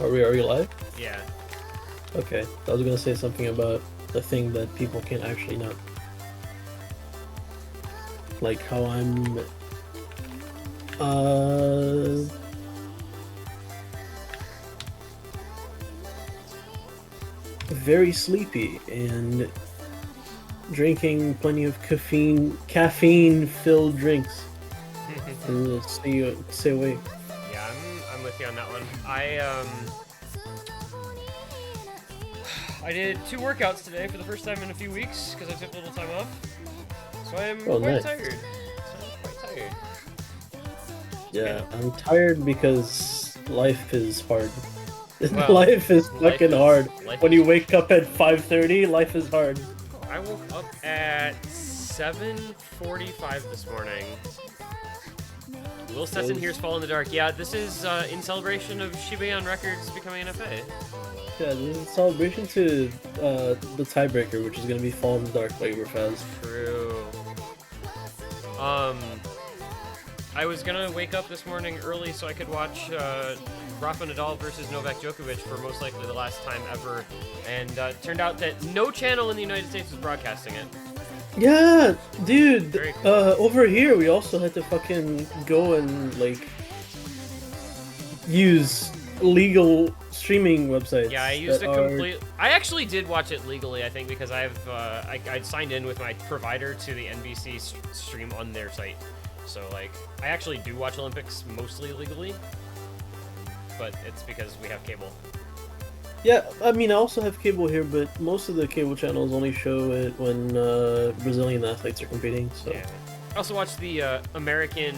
Are we live? Yeah. Okay. I was gonna say something about the thing that people can actually know. Like how I'm uh very sleepy and drinking plenty of caffeine filled drinks and stay awake. Yeah, I'm with you on that one. I did 2 workouts today for the first time in a few weeks because I took a little time off. So I'm Oh, quite nice. tired. Yeah, I'm tired because life is hard. Well, Life is life fucking is- hard. life When is- you wake up at 5:30, life is hard. I woke up at 7:45 this morning. Will Stetson here's Fall in the Dark. Yeah, this is in celebration of Shibayan Records becoming an FA. Yeah, this is a celebration to the tiebreaker, which is gonna be Fall in the Dark by Uberfaz. True. I was gonna wake up this morning early so I could watch Rafa Nadal versus Novak Djokovic for most likely the last time ever, and it turned out that no channel in the United States was broadcasting it. Yeah, dude. Very cool. Over here we also had to fucking go and like use legal streaming websites. Yeah, I used that a are- complete. I actually did watch it legally, I think, because I signed in with my provider to the NBC stream on their site. So like, I actually do watch Olympics mostly legally, but it's because we have cable. Yeah, I mean, I also have cable here, but most of the cable channels only show it when Brazilian athletes are competing. So Yeah. I also watched the American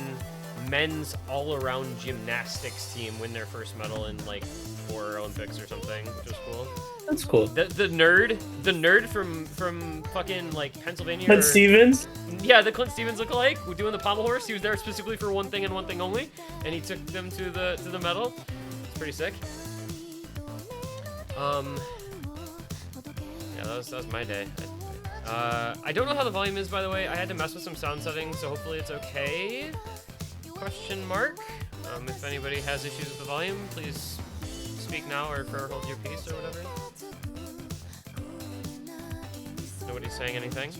men's all-around gymnastics team win their first medal in like 4 Olympics or something, which was cool. that's cool. The nerd from fucking like Pennsylvania. Clint Stevens. Yeah, the Clint Stevens lookalike, doing the pommel horse. He was there specifically for one thing and one thing only, and he took them to the medal. It's pretty sick. Yeah, that was my day. I don't know how the volume is, by the way. I had to mess with some sound settings, so hopefully it's okay. Question mark. If anybody has issues with the volume, please speak now or forever hold your peace or whatever. Nobody's saying anything.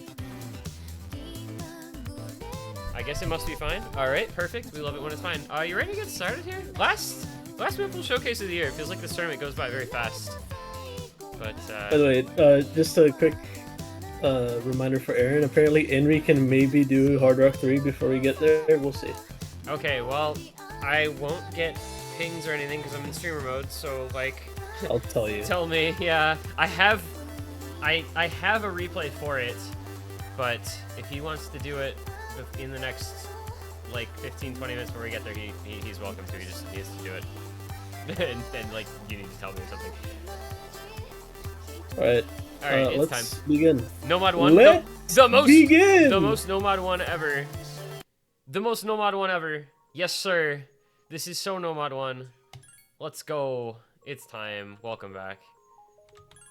I guess it must be fine. All right, perfect. We love it when it's fine. You ready to get started here? Last Mappool showcase of the year. It feels like this tournament goes by very fast. But By the way, just a quick reminder for Aaron. Apparently, Henry can maybe do Hard Rock 3 before we get there. We'll see. okay, well, I won't get pings or anything because I'm in streamer mode. So like, I'll tell you. tell me. Yeah, I have a replay for it, but if he wants to do it in the next like 15-20 minutes before we get there, he's welcome to. He has to do it. and like, you need to tell me or something. All right. All right, it's let's time. begin. Nomod 1. Let's begin. The most Nomod 1 ever. The most Nomod 1 ever. Yes, sir. This is so Nomod 1. Let's go. It's time. Welcome back.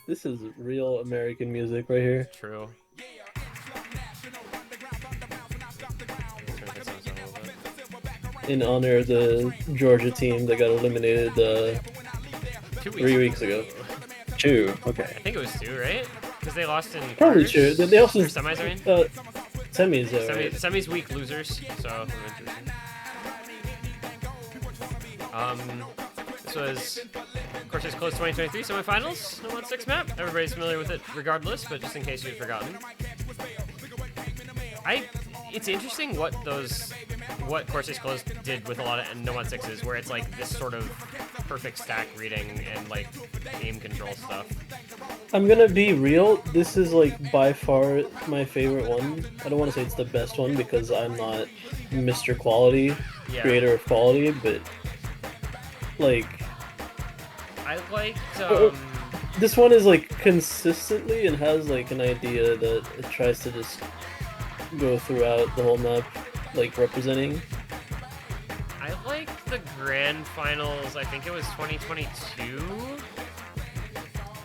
This is real American music right here. True. In honor of the Georgia team that got eliminated 3 weeks ago. 2. Okay. I think it was 2, right? Because they lost in Probably quarters? 2. They also Or semis, I mean? semis. Right? Semis weak losers. So. This was, of course, it's close 2023 semifinals. Nomod 6 map. Everybody's familiar with it, regardless. But just in case you'd forgotten, it's interesting what Courses Closed did with a lot of Nomod 6s, where it's like this sort of perfect stack reading and like aim control stuff. I'm gonna be real. This is like by far my favorite one. I don't want to say it's the best one because I'm not Mr. Quality, creator of quality, but like I liked. This one is like consistently and has like an idea that it tries to just go throughout the whole map, like representing. I like the grand finals. I think it was 2022.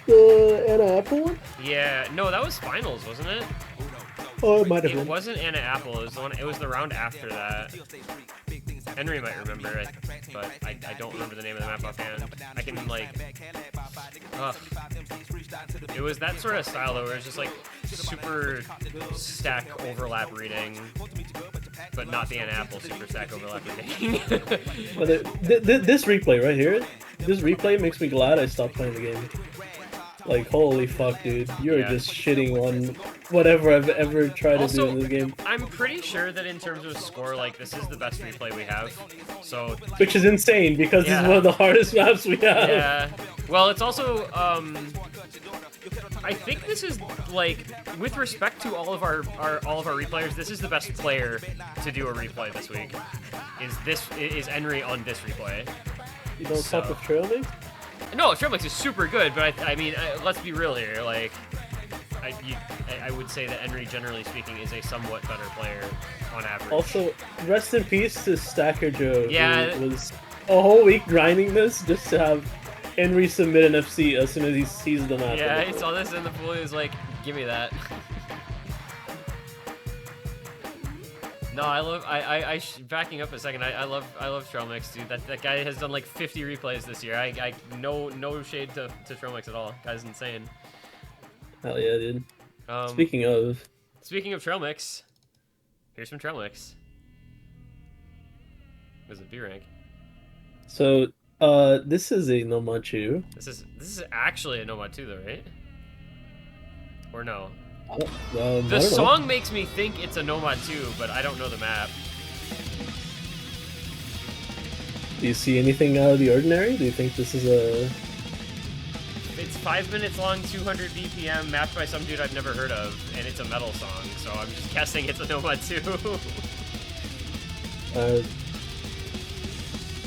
The Anna Apple one? Yeah, no, that was finals, wasn't it? Oh, it might have It been. wasn't Anna Apple. It was the one. It was the round after that. Henry might remember it, but I don't remember the name of the map offhand. I can, like... It was that sort of style, though, where it's just, like, super stack overlap reading, but not the Apple super stack overlap reading. But this replay right here, this replay makes me glad I stopped playing the game. Like, holy fuck, dude. You're just shitting on whatever I've ever tried to do in this game. I'm pretty sure that in terms of score, like, this is the best replay we have. So, which is insane, because this is one of the hardest maps we have. Yeah. Well, it's also, I think this is, like, with respect to all of our replayers, this is the best player to do a replay this week. Is Henry on this replay. You don't talk with Trailmix? No, Trailmix is super good, but I mean, let's be real here. Like, I would say that Henry, generally speaking, is a somewhat better player on average. Also, rest in peace to Stacker Joe, who was a whole week grinding this just to have Henry submit an FC as soon as he sees the map. Yeah, he saw this in the pool. He was like, "Give me that." No, I love. Backing up a second. I love Trailmix, dude. That guy has done like 50 replays this year. I no shade to Trailmix at all. Guy's insane. Hell yeah, dude. Speaking of Trailmix, here's some Trailmix. Was it B rank? So, this is a Nomod 2. This is actually a Nomod 2 though, right? Or no? The song makes me think it's a Nomod 2, but I don't know the map. Do you see anything out of the ordinary? Do you think this is a... It's 5 minutes long, 200 BPM, mapped by some dude I've never heard of, and it's a metal song, so I'm just guessing it's a Nomod 2.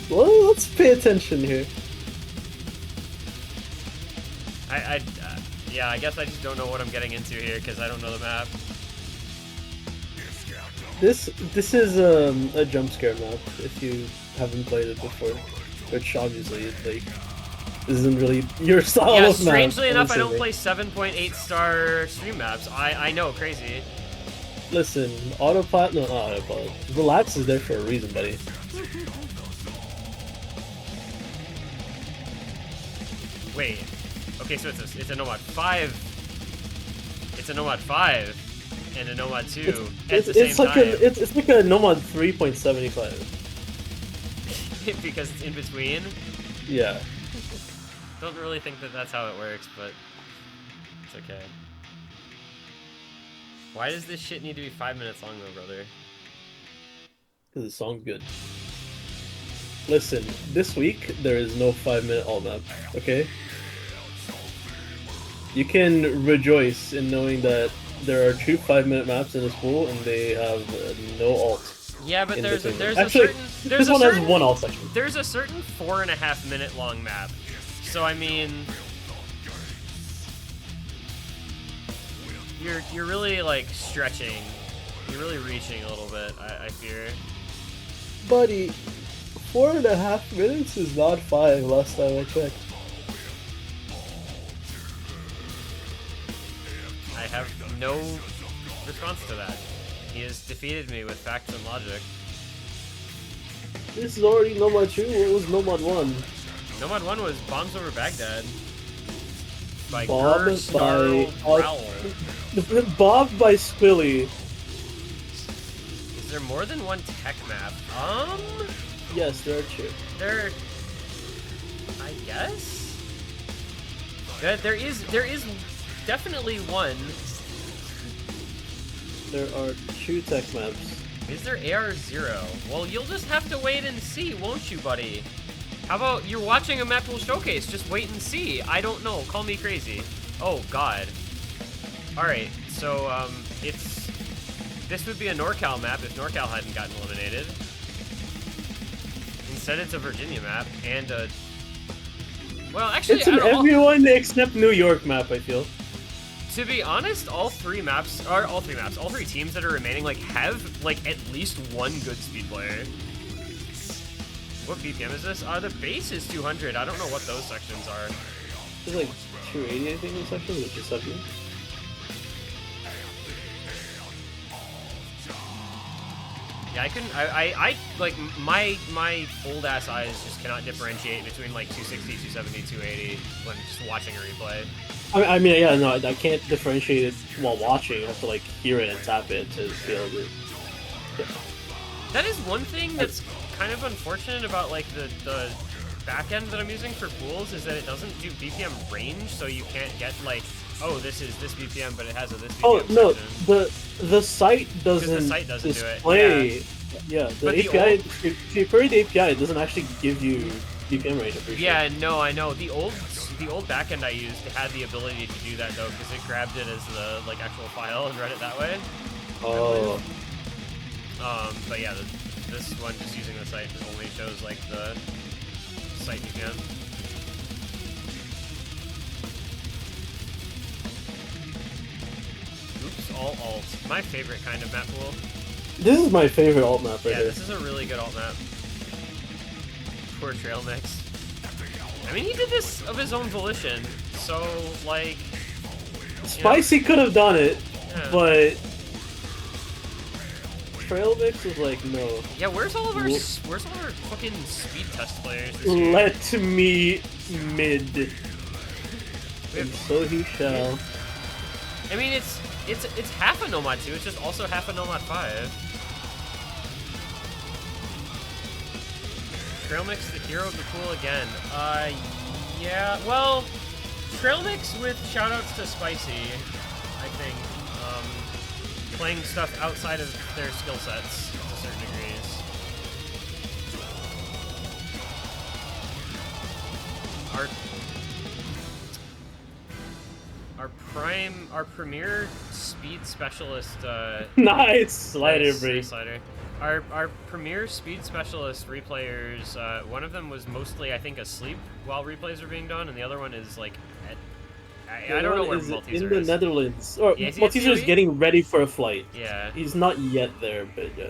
Well, let's pay attention here. Yeah, I guess I just don't know what I'm getting into here because I don't know the map. This is a jump scare map if you haven't played it before, which obviously like isn't really your style of map. Strangely enough, I don't play 7.8 star stream maps. I know, crazy. Listen, autopilot, no, not autopilot. Relax is there for a reason, buddy. Wait. Okay, so it's a Nomad 5. It's a Nomad 5 and a Nomad 2 at the same time. It's like a Nomad 3.75. Because it's in between? Yeah. Don't really think that that's how it works, but it's okay. Why does this shit need to be 5 minutes long though, brother? Because the song's good. Listen, this week there is no 5-minute alt map, okay? You can rejoice in knowing that there are 2 5-minute maps in this pool and they have no alt. Yeah, but there's this one has one alt section. There's a certain 4.5 minute long map. So I mean, you're really like stretching. You're really reaching a little bit, I fear. Buddy, 4.5 minutes is not 5 last time I checked. I have no response to that. He has defeated me with facts and logic. This is already Nomad 2. What was Nomad 1? Nomad 1 was Bombs Over Baghdad. By Bob Snarl Growl. Bob by Squilly. Is there more than one tech map? Yes, there are 2. I guess? There is definitely one. There are 2 tech maps. Is there AR0? Well, you'll just have to wait and see, won't you, buddy? How about you're watching a Mappool showcase? Just wait and see. I don't know. Call me crazy. Oh, God. Alright, so, this would be a NorCal map if NorCal hadn't gotten eliminated. Instead, it's a Virginia map and a... Well, actually, it's an everyone except New York map, I feel. To be honest, all three teams that are remaining, like, have, like, at least one good speed player. What BPM is this? The base is 200. I don't know what those sections are. There's, like, 280, I think, in sections, which is 70. Yeah, I couldn't. I like my old ass eyes just cannot differentiate between like 260, 270, 280 when just watching a replay. I mean, yeah, no, I can't differentiate it while watching. I have to like hear it and tap it to feel it. Yeah. That is one thing that's kind of unfortunate about like the back end that I'm using for pools is that it doesn't do BPM range, so you can't get like, oh, this is this BPM, but it has a this BPM. Oh no, section. the site doesn't. The site doesn't display. do it. Yeah, the But API. If you query the API, it doesn't actually give you BPM range. Yeah, no, I know. The old backend I used had the ability to do that though, because it grabbed it as the like actual file and read it that way. Oh. But yeah, this one just using the site only shows like the site BPM. Oops, all alt. My favorite kind of map pool. This is my favorite alt map right Yeah, here. this is a really good alt map. Poor trail mix. I mean, he did this of his own volition, so like. Spicy could have done it, yeah. but Trail Mix was like, no. Yeah, where's all of our fucking speed test players this year? Let me mid. And so he shall. I mean, it's half a Nomod 2. It's just also half a Nomod 5. Trail Mix, the hero of the pool again. Yeah. Well, Trail Mix with shoutouts to Spicy, I think. Playing stuff outside of their skill sets to certain degrees. Our premier speed specialist. Nice slider nice, break. Nice slider. Our premier speed specialist replayers. One of them was mostly, I think, asleep while replays were being done, and the other one is like. I don't know where Malteser is. In the Netherlands. Or yeah, Malteser is getting ready for a flight. Yeah. He's not yet there, but yeah.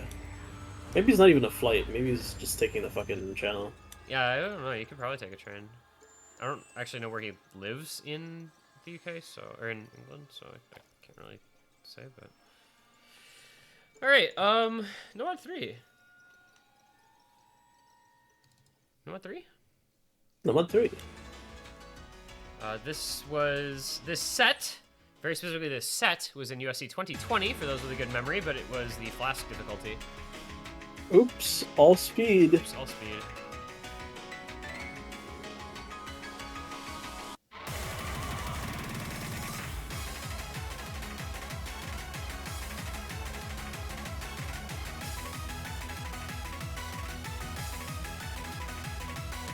Maybe he's not even a flight. Maybe he's just taking the fucking channel. Yeah, I don't know. You could probably take a train. I don't actually know where he lives in the UK, or in England, so I can't really say, but. Alright, Nomod 3. Nomod 3? Nomod 3. This set, very specifically this set, was in USC 2020, for those with a good memory, but it was the Flask difficulty. Oops, all speed. Oops, all speed.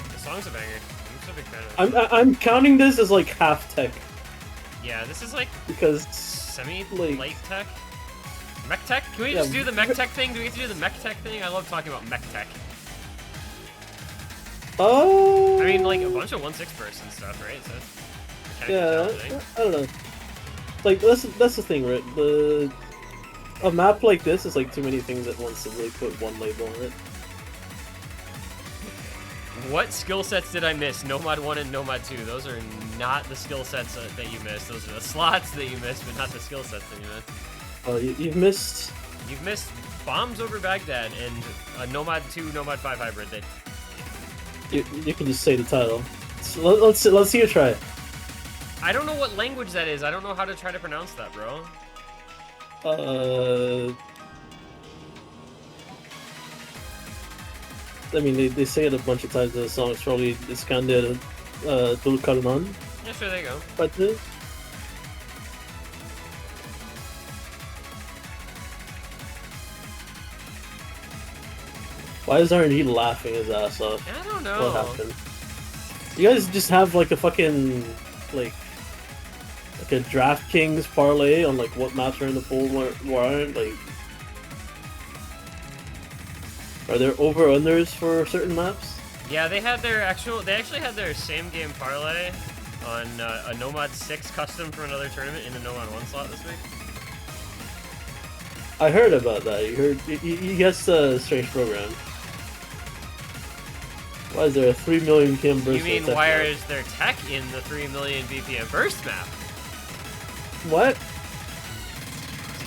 The song's a banger. I'm such a big fan of it. I'm counting this as like half tech. Yeah, this is like because semi-light tech. Mech tech? Can we just do the mech tech thing? Do we get to do the mech tech thing? I love talking about mech tech. Oh. I mean, like a bunch of 1/6 bursts and stuff, right? So yeah, I don't know. Like that's the thing, right? A map like this is like too many things at once to really put one label on it. What skill sets did I miss? Nomod 1 and Nomod 2. Those are not the skill sets that you missed. Those are the slots that you missed, but not the skill sets that you missed. Oh, you've missed... You've missed Bombs Over Baghdad and a Nomod 2, Nomod 5 hybrid. That you can just say the title. So let's see you try it. I don't know what language that is. I don't know how to try to pronounce that, bro. I mean, they say it a bunch of times in the song. It's probably Iskander Dulkarnan. Yeah, sure, there you go. But why is R&D laughing his ass off? I don't know. What happened? You guys just have like a fucking like a DraftKings parlay on like what maps are in the pool what aren't, like. Are there over-unders for certain maps? Yeah, they actually had their same game parlay on a Nomod 6 custom for another tournament in the Nomod 1 slot this week. I heard about that. You guessed a strange program. Why is there a 3 million BPM burst? You mean why is there tech in the 3 million BPM burst map? What?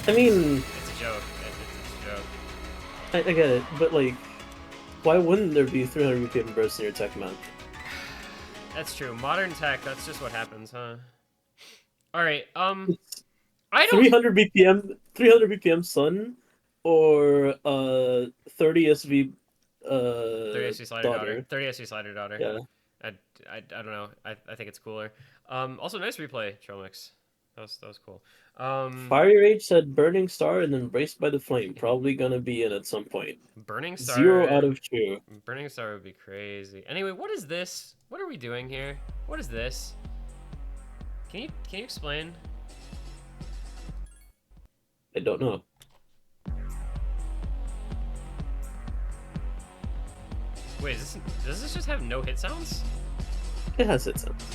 I mean... It's a joke. It's a joke. I get it, but like, why wouldn't there be 300 BPM bursts in your tech map? That's true. Modern tech, that's just what happens, huh? Alright, It's I don't 300 BPM Sun, or 30 SV 30 SC slider daughter. daughter. 30 SC slider daughter. Yeah. I don't know. I think it's cooler. Also nice replay, Tromix. That was cool. Fiery Rage said Burning Star and then Braced by the Flame. Probably gonna be in at some point. Burning Star. 0 out of 2. Burning Star would be crazy. Anyway, what is this? What are we doing here? What is this? Can you explain? I don't know. Wait, does this just have no hit sounds? It has hit sounds.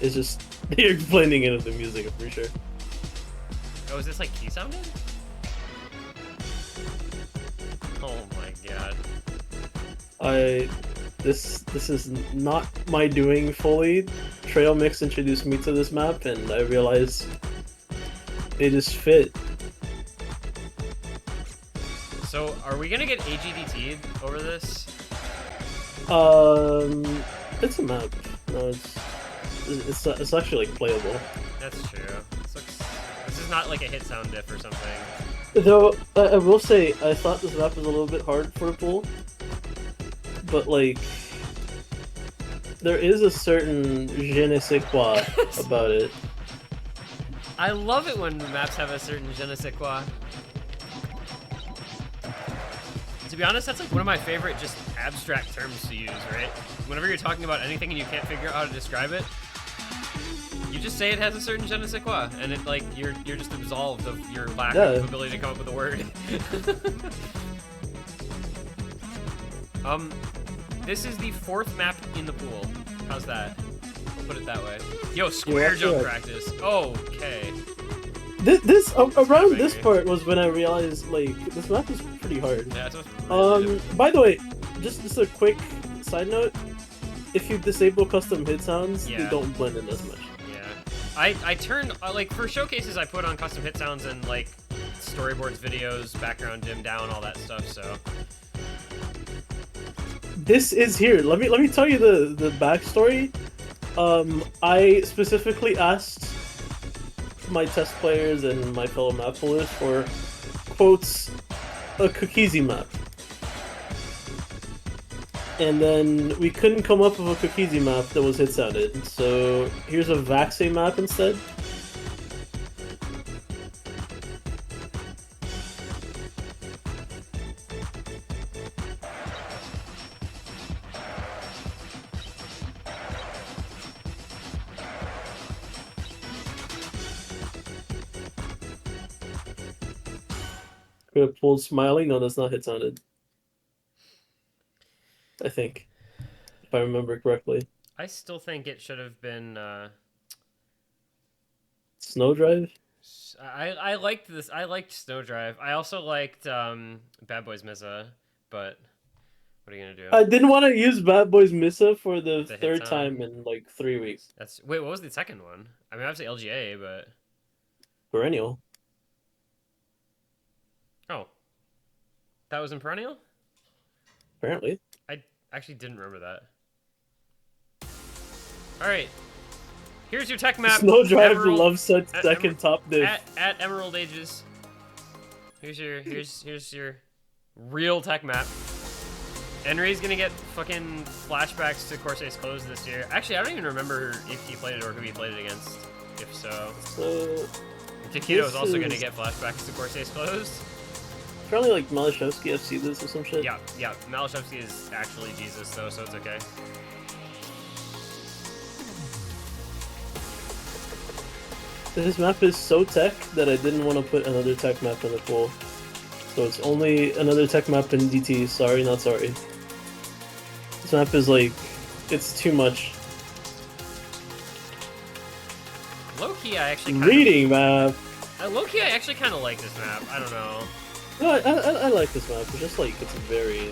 It's just you're blending into the music, I'm pretty sure. Oh, is this like key sounded? Oh my god. This is not my doing fully. Trail Mix introduced me to this map, and I realized it just fit. So, are we gonna get AGDT'd over this? It's a map. No, it's actually like playable. That's true. This is not like a hit sound diff or something. Though I will say I thought this map was a little bit hard for a pull, but like there is a certain je ne sais quoi about it. I love it when maps have a certain je ne sais quoi. To be honest, that's like one of my favorite just abstract terms to use, right? Whenever you're talking about anything and you can't figure out how to describe it, you just say it has a certain je ne sais quoi, and it like you're just absolved of your lack of ability to come up with a word. This is the 4th map in the pool. How's that? We'll put it that way. Yo, square jump practice. Okay. Around this part was when I realized like this map is pretty hard. Yeah, it's by the way, just a quick side note: if you disable custom hit sounds, they don't blend in as much. Yeah, I turned like for showcases I put on custom hit sounds and like storyboards, videos, background dim down, all that stuff. So this is here. Let me tell you the backstory. I specifically asked my test players and my fellow Mappoolers for quotes a Cookiesy map, and then we couldn't come up with a Cookiesy map that was hit sounded, so here's a Vaxe map instead. Could have pulled Smiley. No, that's not hit sounded. I think, if I remember correctly. I still think it should have been Snow Drive. I liked this. I liked Snow Drive. I also liked Bad Boys Missa, but what are you gonna do? I didn't want to use Bad Boys Missa for the 3rd time in like 3 weeks. Wait. What was the second one? I mean, obviously LGA, but Perennial. Oh, that was in Perennial? Apparently. I actually didn't remember that. Alright. Here's your tech map. Snow Drive loves such second top diff. At Emerald Ages. Here's your real tech map. Enry's gonna get fucking flashbacks to Corsairs Closed this year. Actually, I don't even remember if he played it or who he played it against. If so. Taquito is also gonna get flashbacks to Corsairs Closed. Apparently, like, Malashevsky FC this or some shit. Yeah. Malashevsky is actually Jesus, though, so it's okay. This map is so tech that I didn't want to put another tech map in the pool. So it's only another tech map in DT. Sorry, not sorry. This map is like, it's too much. Low-key, I actually map. Low-key, I actually kind of like this map. I don't know. No, I like this map. It's just like it's very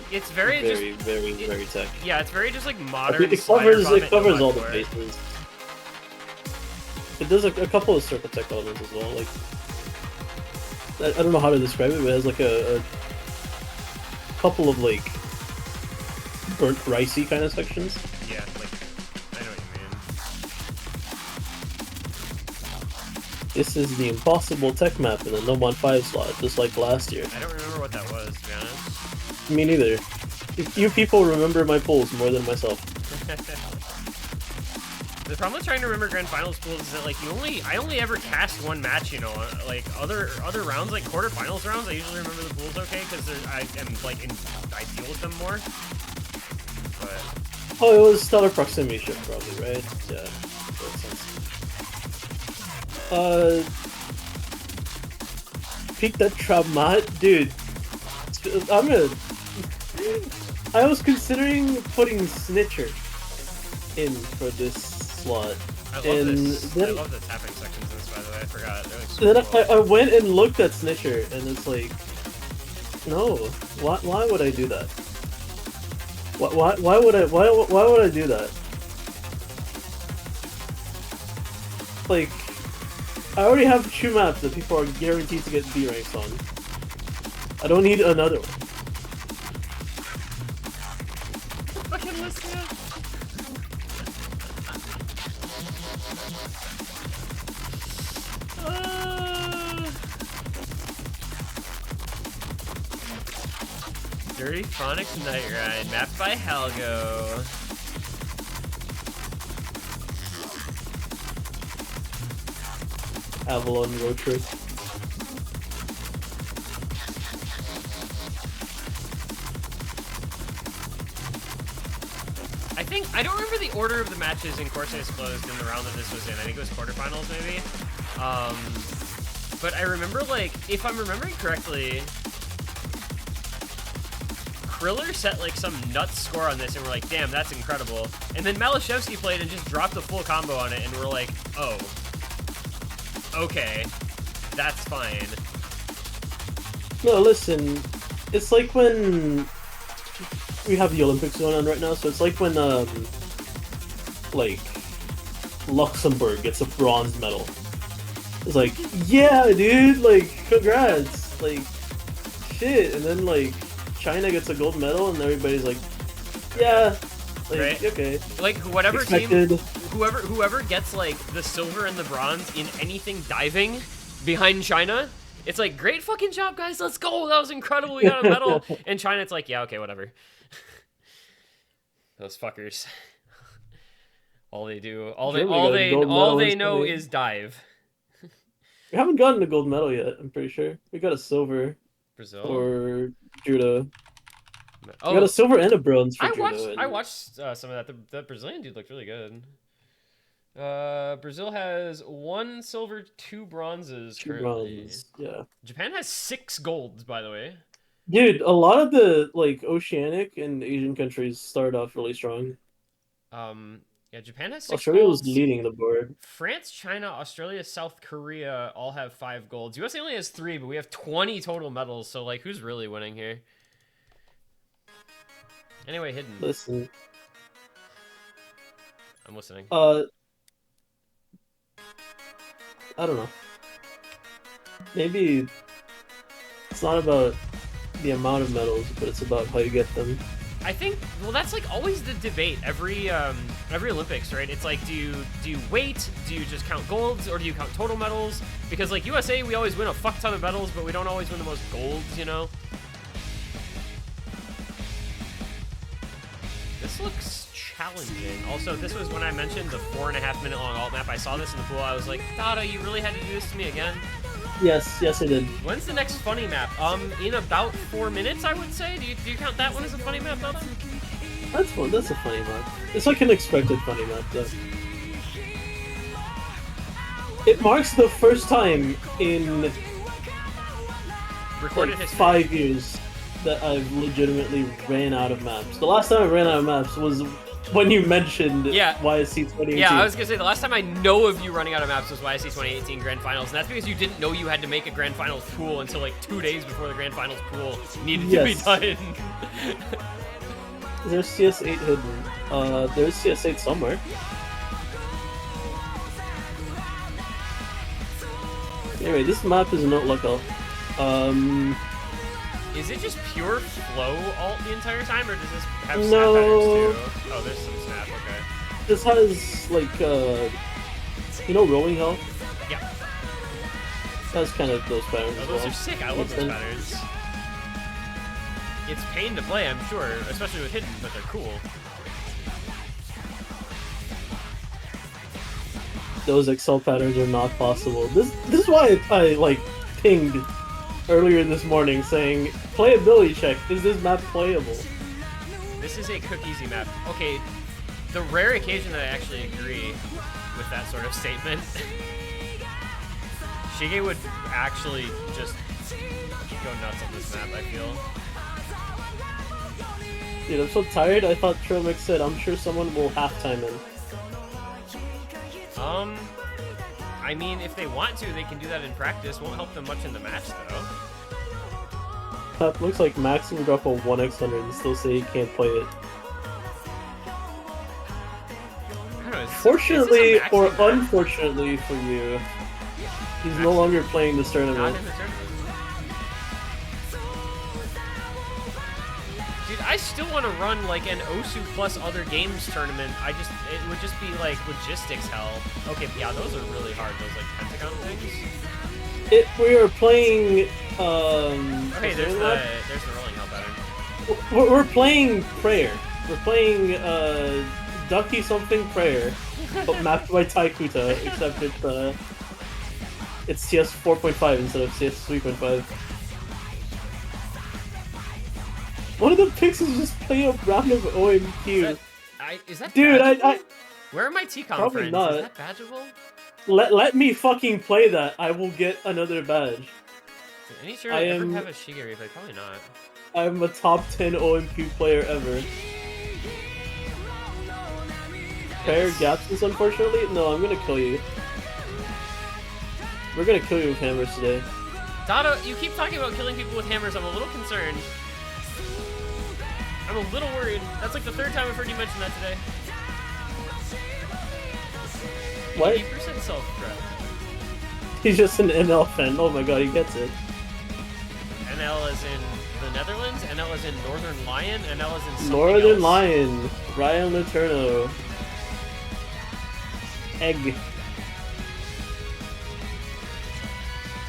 tech. Yeah, it's very just like modern. It covers all the bases. It does a couple of circle tech elements as well. Like I don't know how to describe it, but it has like a couple of like burnt ricey kind of sections. Yeah, like I know what you mean. This is the impossible tech map in the Nomod 5 slot, just like last year. I don't remember what that was, to be honest. Me neither. You people remember my pools more than myself. The problem with trying to remember grand finals pools is that like I only ever cast one match, you know. Like other rounds, like quarterfinals rounds, I usually remember the pools okay because I am like I deal with them more. But Oh, it was stellar proximity shift probably, right? Yeah, that makes sense. Peek that trap mat, dude. I was considering putting Snitcher in for this slot. I love this. I love the tapping sections in this, by the way. I forgot. They're like super Then cool. I went and looked at Snitcher, and it's like, no, why would I do that? Why would I do that? Like, I already have 2 maps that people are guaranteed to get B ranks on. I don't need another one. Fucking listen. Dirty Phonics Night Ride, mapped by Halgo. Avalon road trip. I don't remember the order of the matches in Corsairs Closed in the round that this was in. I think it was quarterfinals, maybe. But I remember, like, if I'm remembering correctly, Kriller set, like, some nuts score on this, and we're like, damn, that's incredible. And then Malashevsky played and just dropped a full combo on it, and we're like, oh. Okay. That's fine. No, listen, it's like when we have the Olympics going on right now, so it's like when, like, Luxembourg gets a bronze medal. It's like, yeah, dude, like, congrats, like, shit, and then, like, China gets a gold medal, and everybody's like, yeah, like, right? Okay. Like, whatever Expected. team, whoever gets, like, the silver and the bronze in anything diving behind China, it's like, great fucking job, guys, let's go, that was incredible, we got a medal. And China, it's like, yeah, okay, whatever. Those fuckers. All they know is dive. We haven't gotten a gold medal yet, I'm pretty sure. We got a silver. Brazil? For judo. Oh, we got a silver and a bronze for judo. I watched some of that. The Brazilian dude looked really good. Brazil has 1 silver, 2 bronzes 2 currently. bronze, yeah. Japan has 6 golds, by the way. Dude, a lot of the like Oceanic and Asian countries started off really strong. Yeah, Japan has 6 Australia golds. was leading the board. France, China, Australia, South Korea all have 5 golds. USA only has 3, but we have 20 total medals. So like, who's really winning here? Anyway, hidden. Listen. I'm listening. I don't know. Maybe it's not about the amount of medals, but it's about how you get them. I think, well, that's like always the debate every Olympics, right? It's like, do you wait? Do you just count golds, or do you count total medals? Because like USA, we always win a fuck ton of medals, but we don't always win the most golds, you know? This looks challenging. Also, this was when I mentioned the 4.5-minute long alt map. I saw this in the pool. I was like, Dada, you really had to do this to me again? Yes, I did. When's the next funny map? In about 4 minutes, I would say. Do you count that one as a funny map, Dada? That's fun. That's a funny map. It's like an expected funny map, though. It marks the first time in Recorded like history. 5 years that I've legitimately ran out of maps. The last time I ran out of maps was when you mentioned YSC 2018. Yeah, I was gonna say the last time I know of you running out of maps was YSC 2018 Grand Finals, and that's because you didn't know you had to make a Grand Finals pool until like 2 days before the Grand Finals pool needed to be done. There's CS8 hidden. There's CS8 somewhere. Anyway, this map is not like a Is it just pure flow alt the entire time, or does this have snap No. patterns too? Oh, there's some snap. Okay. This has like you know, rolling health. Yeah. It has kind of those patterns. Oh, as those well. are sick. I love those patterns. It's pain to play, I'm sure, especially with hidden, but they're cool. Those Excel patterns are not possible. This is why I like pinged earlier this morning saying playability check. Is this map playable? This is a cook-easy map. Okay, the rare occasion that I actually agree with that sort of statement, Shige would actually just go nuts on this map, I feel. Dude, I'm so tired. I thought Trilmix said, I'm sure someone will halftime in. I mean, if they want to, they can do that in practice. Won't help them much in the match, though. That looks like Max will drop a 1x100 and still say he can't play it. I don't know, Fortunately or unfortunately for you, he's no longer playing this tournament. Not in the tournament. Dude, I still want to run like an Osu plus other games tournament. It would just be like logistics hell. Okay, yeah, those are really hard. Those like pentagon things. We are playing. Okay, there's the rolling hell pattern. We're playing prayer. We're playing Ducky something prayer, but mapped by Taikuta, except it's CS 4.5 instead of CS 3.5. One of the picks is just play a round of OMQ. Is that dude? badgeable? Where are my TCOM probably friends? not. Is that badgeable? Let me fucking play that. I will get another badge. Any sure I ever have a Shige replay? Probably not. I'm a top 10 OMQ player ever. Pair Gapsus, unfortunately? No, I'm gonna kill you. We're gonna kill you with hammers today. Dada, you keep talking about killing people with hammers. I'm a little concerned. I'm a little worried. That's like the third time I've heard you mention that today. What? 80% self-threat. He's just an NL fan. Oh my god, he gets it. NL is in the Netherlands, NL is in Northern Lion, NL is in something Northern else. Lion. Ryan Laterno. Egg.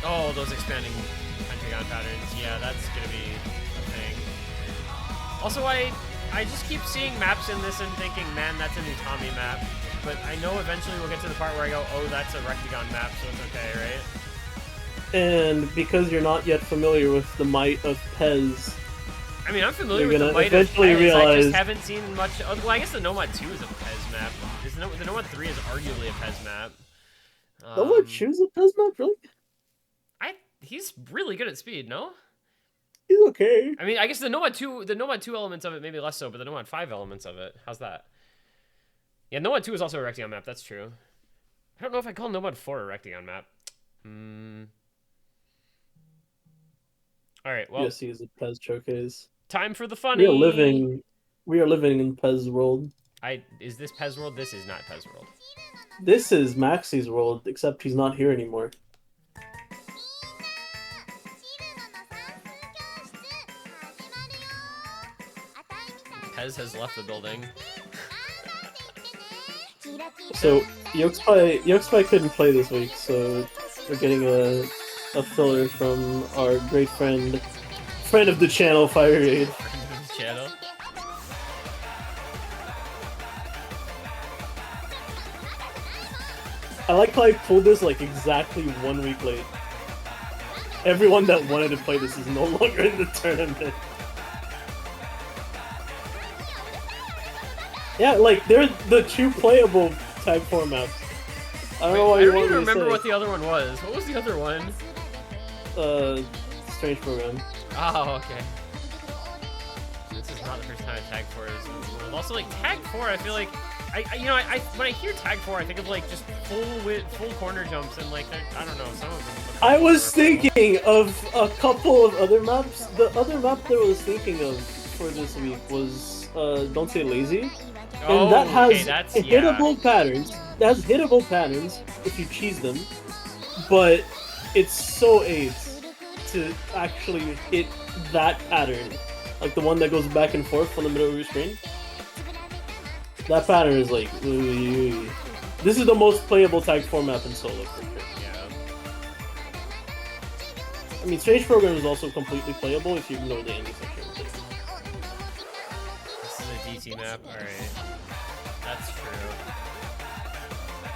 Oh, those expanding pentagon patterns. Yeah, that's gonna be a thing. Also, I just keep seeing maps in this and thinking, man, that's a new Tommy map. But I know eventually we'll get to the part where I go, oh, that's a Rectagon map, so it's okay, right? And because you're not yet familiar with the might of Pez, I mean, I'm familiar with the might of Pez. I just haven't seen much. Well, I guess the Nomod 2 is a Pez map. The Nomod 3 is arguably a Pez map. Nomod choose a Pez map, really? He's really good at speed, no? He's okay. I mean, I guess the Nomod 2 elements of it maybe less so, but the Nomod 5 elements of it, how's that? Yeah, Nomod 2 is also a Rectagon map, that's true. I don't know if I call Nomod 4 a Rectagon map. Alright, well. USC is a Pez showcase. Time for the funny! We are living in Pez world. Is this Pez world? This is not Pez world. This is Maxi's world, except he's not here anymore. Pez has left the building. So Yoxpai couldn't play this week, so we're getting a filler from our great friend of the channel, Fire Raid. Channel. I like how I pulled this like exactly 1 week late. Everyone that wanted to play this is no longer in the tournament. Yeah, like they're the two playable tag formats. I don't know why you want me to say. I don't even remember what the other one was. What was the other one? Strange Program. Oh, okay. This is not the first time I tagged 4 is also like tag 4. I feel like when I hear tag 4, I think of like just full corner jumps and like I don't know, some of them. I was thinking of a couple of other maps. The other map that I was thinking of for this week was Don't Say Lazy. And that has hittable patterns. That has hittable patterns if you cheese them, but it's so ace to actually hit that pattern, like the one that goes back and forth on the middle of your screen. That pattern is like, this is the most playable tag format in solo for sure. Yeah. I mean, Strange Program is also completely playable if you ignore the ending section. This is a DT map. All right, that's true.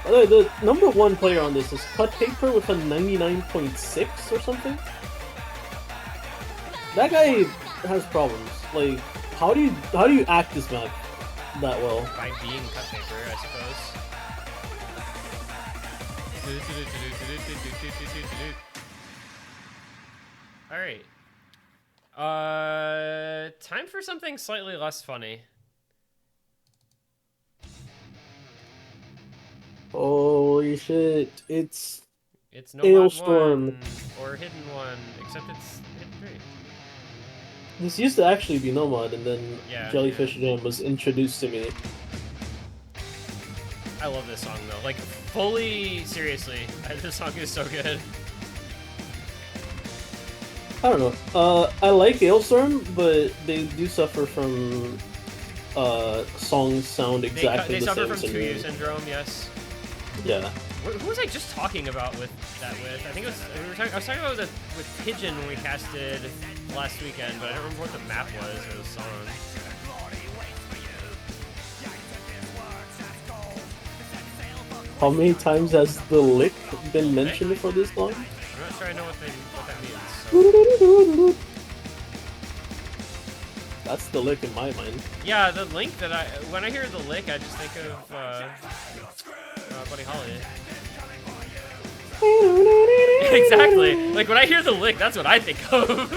By the way, the number one player on this is Cut Paper with a 99.6 or something. That guy has problems. Like, how do you act this map that well? By being Cut Paper, I suppose. All right. Time for something slightly less funny. Holy shit! It's Nomod Ailstorm. 1 or Hidden 1, except it's Hidden 3. This used to actually be Nomod, and then Yeah, Jellyfish Jam was introduced to me. I love this song though. Like, fully seriously, this song is so good. I don't know. I like Ailstorm, but they do suffer from songs sound exactly They the suffer same. from 2U syndrome, yes. Yeah. Who was I just talking about with that with? I think it was I was talking about it with Pigeon when we casted last weekend, but I don't remember what the map was or the song. How many times has the lick been mentioned for this song? I'm not sure I know what that means. So. That's the lick in my mind. Yeah, the link that when I hear the lick, I just think of Buddy Holly. Exactly. Like when I hear the lick, that's what I think of.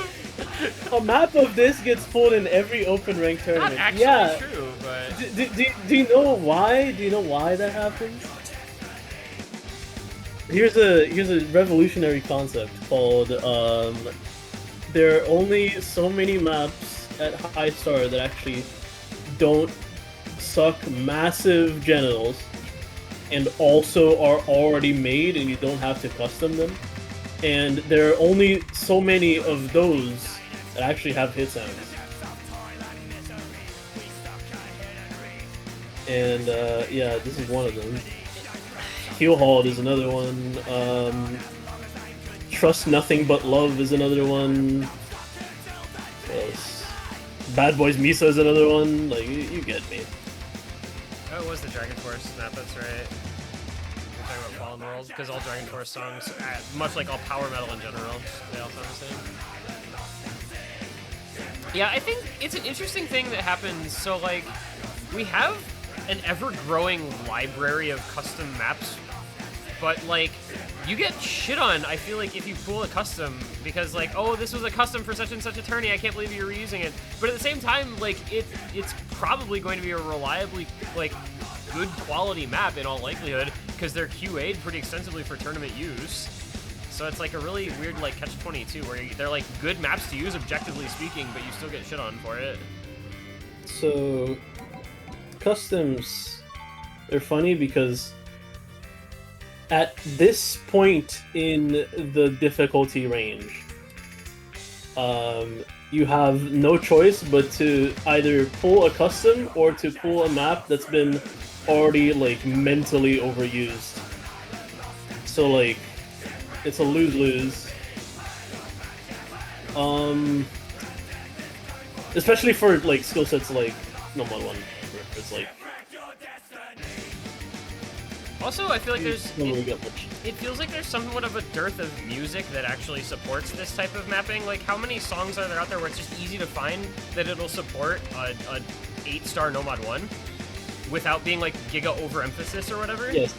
A map of this gets pulled in every open rank tournament. Not actually yeah. True, but Do you know why? Do you know why that happens? Here's a revolutionary concept called there are only so many maps at High Star that actually don't suck massive genitals and also are already made and you don't have to custom them. And there are only so many of those that actually have hit sounds. And yeah, this is one of them. Keelhauled is another one. Trust Nothing But Love is another one. Yes. Bad Boys Misa is another one. Like, you get me. oh, it was the Dragon Force map, that's right. We're talking about Fallen World, because all Dragon Force songs, much like all power metal in general, they all sound the same. Yeah, I think it's an interesting thing that happens. So, like, we have an ever-growing library of custom maps, but, like, you get shit on, I feel like, if you pull a custom, because, like, oh, this was a custom for such and such a tourney, I can't believe you're reusing it. But at the same time, like, it's probably going to be a reliably, like, good quality map in all likelihood, because they're QA'd pretty extensively for tournament use. So it's, like, a really weird, like, catch-22, where they're, like, good maps to use, objectively speaking, but you still get shit on for it. So, customs, they're funny because at this point in the difficulty range, you have no choice but to either pull a custom or to pull a map that's been already, like, mentally overused. So, like, it's a lose-lose. Especially for, like, skill sets like Nomod 1, it's like... Also, I feel like there's... It feels like there's somewhat of a dearth of music that actually supports this type of mapping. Like, how many songs are there out there where it's just easy to find that it'll support a 8-star Nomad 1 without being, like, giga overemphasis or whatever? Yes.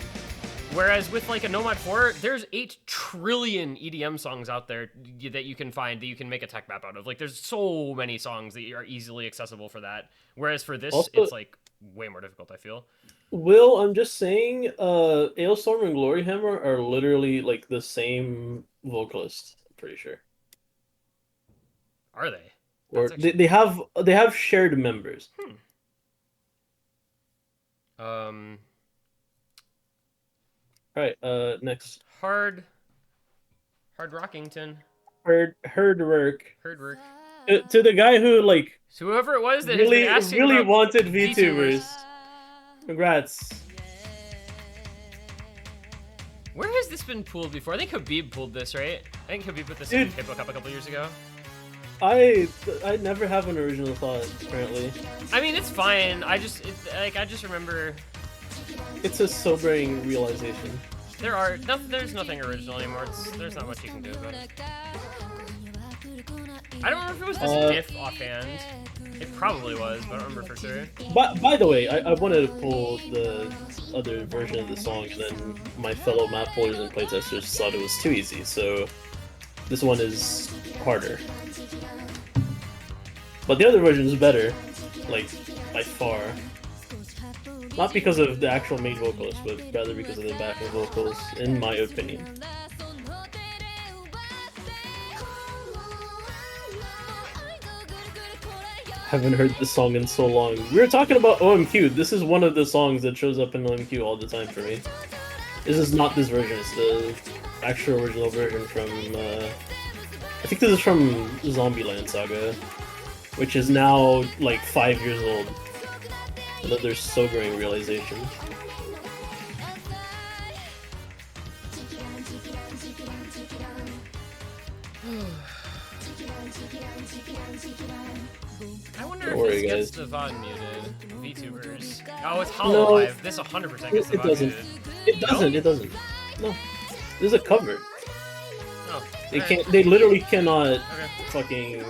Whereas with, like, a Nomad 4, there's 8 trillion EDM songs out there that you can find that you can make a tech map out of. Like, there's so many songs that are easily accessible for that. Whereas for this, also, it's, like, way more difficult, I feel. Will, I'm just saying, Ailstorm and Gloryhammer are literally, like, the same vocalist, I'm pretty sure. Are they? Or actually... they have shared members. Alright, next. Hard Rockington. Herd work. Herd work. To the guy who like So whoever it was that has been asking really about wanted VTubers. VTubers. Congrats. Where has this been pooled before? I think Habib pulled this, right? I think Habib put this in Hip Cup a couple years ago. I never have an original thought, apparently. I mean, it's fine. I just remember. It's a sobering realization. There's nothing original anymore. There's not much you can do about it. I don't remember if it was this diff offhand. It probably was, but I don't remember for sure. By the way, I wanted to pull the other version of the song, and then my fellow Mappoolers and playtesters thought it was too easy, so this one is harder. But the other version is better, like, by far. Not because of the actual main vocalist, but rather because of the backing vocals, in my opinion. Haven't heard this song in so long. We were talking about OMQ. This is one of the songs that shows up in OMQ all the time for me. This is not this version, it's the actual original version from, I think this is from Zombieland Saga, which is now, like, 5 years old. Another sobering realization. I wonder if this gets the VOD muted. VTubers. Oh, it's Hololive. No, this 100% gets the VOD muted. It doesn't. It doesn't. No. This is a cover. Oh. They can't. They literally cannot fucking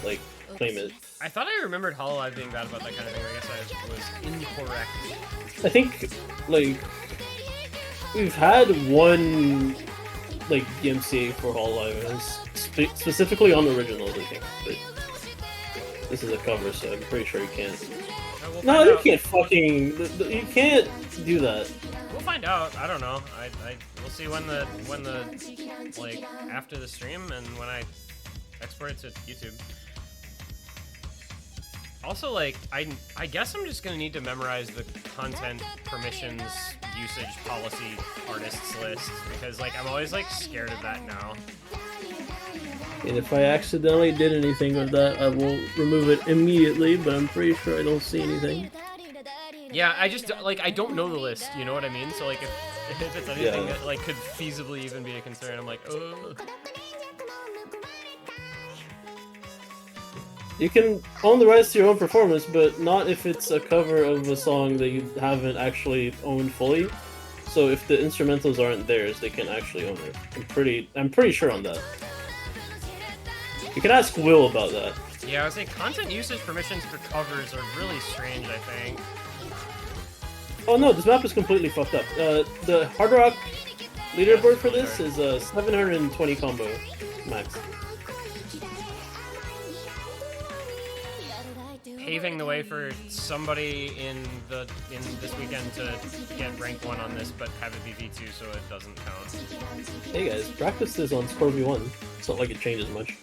like claim it. I thought I remembered Hololive being bad about that kind of thing. I guess I was incorrect. I think like we've had one like DMCA for Hololive, specifically on originals, I think. But this is a cover, so I'm pretty sure you can't. No, you can't fucking. You can't do that. We'll find out. I don't know. We'll see when the like after the stream and when I export it to YouTube. Also, like, I guess I'm just gonna need to memorize the content permissions usage policy artists list because, like, I'm always like scared of that now. And if I accidentally did anything with that, I will remove it immediately. But I'm pretty sure I don't see anything. Yeah, I just like I don't know the list. You know what I mean? So like, if it's anything that like could feasibly even be a concern, I'm like, oh. You can own the rights to your own performance, but not if it's a cover of a song that you haven't actually owned fully. So if the instrumentals aren't theirs, they can actually own it. I'm pretty sure on that. You can ask Will about that. Yeah, I would say content usage permissions for covers are really strange, I think. Oh no, this map is completely fucked up. The Hard Rock leaderboard for this is 720 combo max. Paving the way for somebody in this weekend to get rank 1 on this, but have it be V2 so it doesn't count. Hey guys, practice this on Score V1. It's not like it changes much.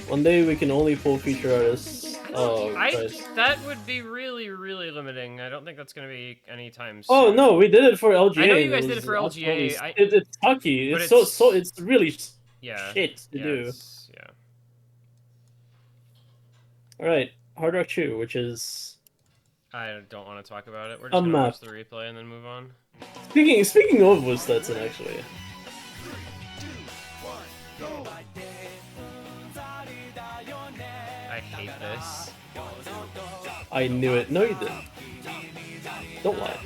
One day we can only pull feature artists. Oh, that would be really, really limiting. I don't think that's going to be any time soon. Oh no, we did it for LGA. I know you guys did it for LGA. It's sucky. It's it's really shit to do. Yeah. All right, Hard Rock Chew, which is. I don't want to talk about it. We're just gonna watch the replay and then move on. Speaking of Wustetson, actually. I hate this. I knew it. No, you didn't. Don't lie.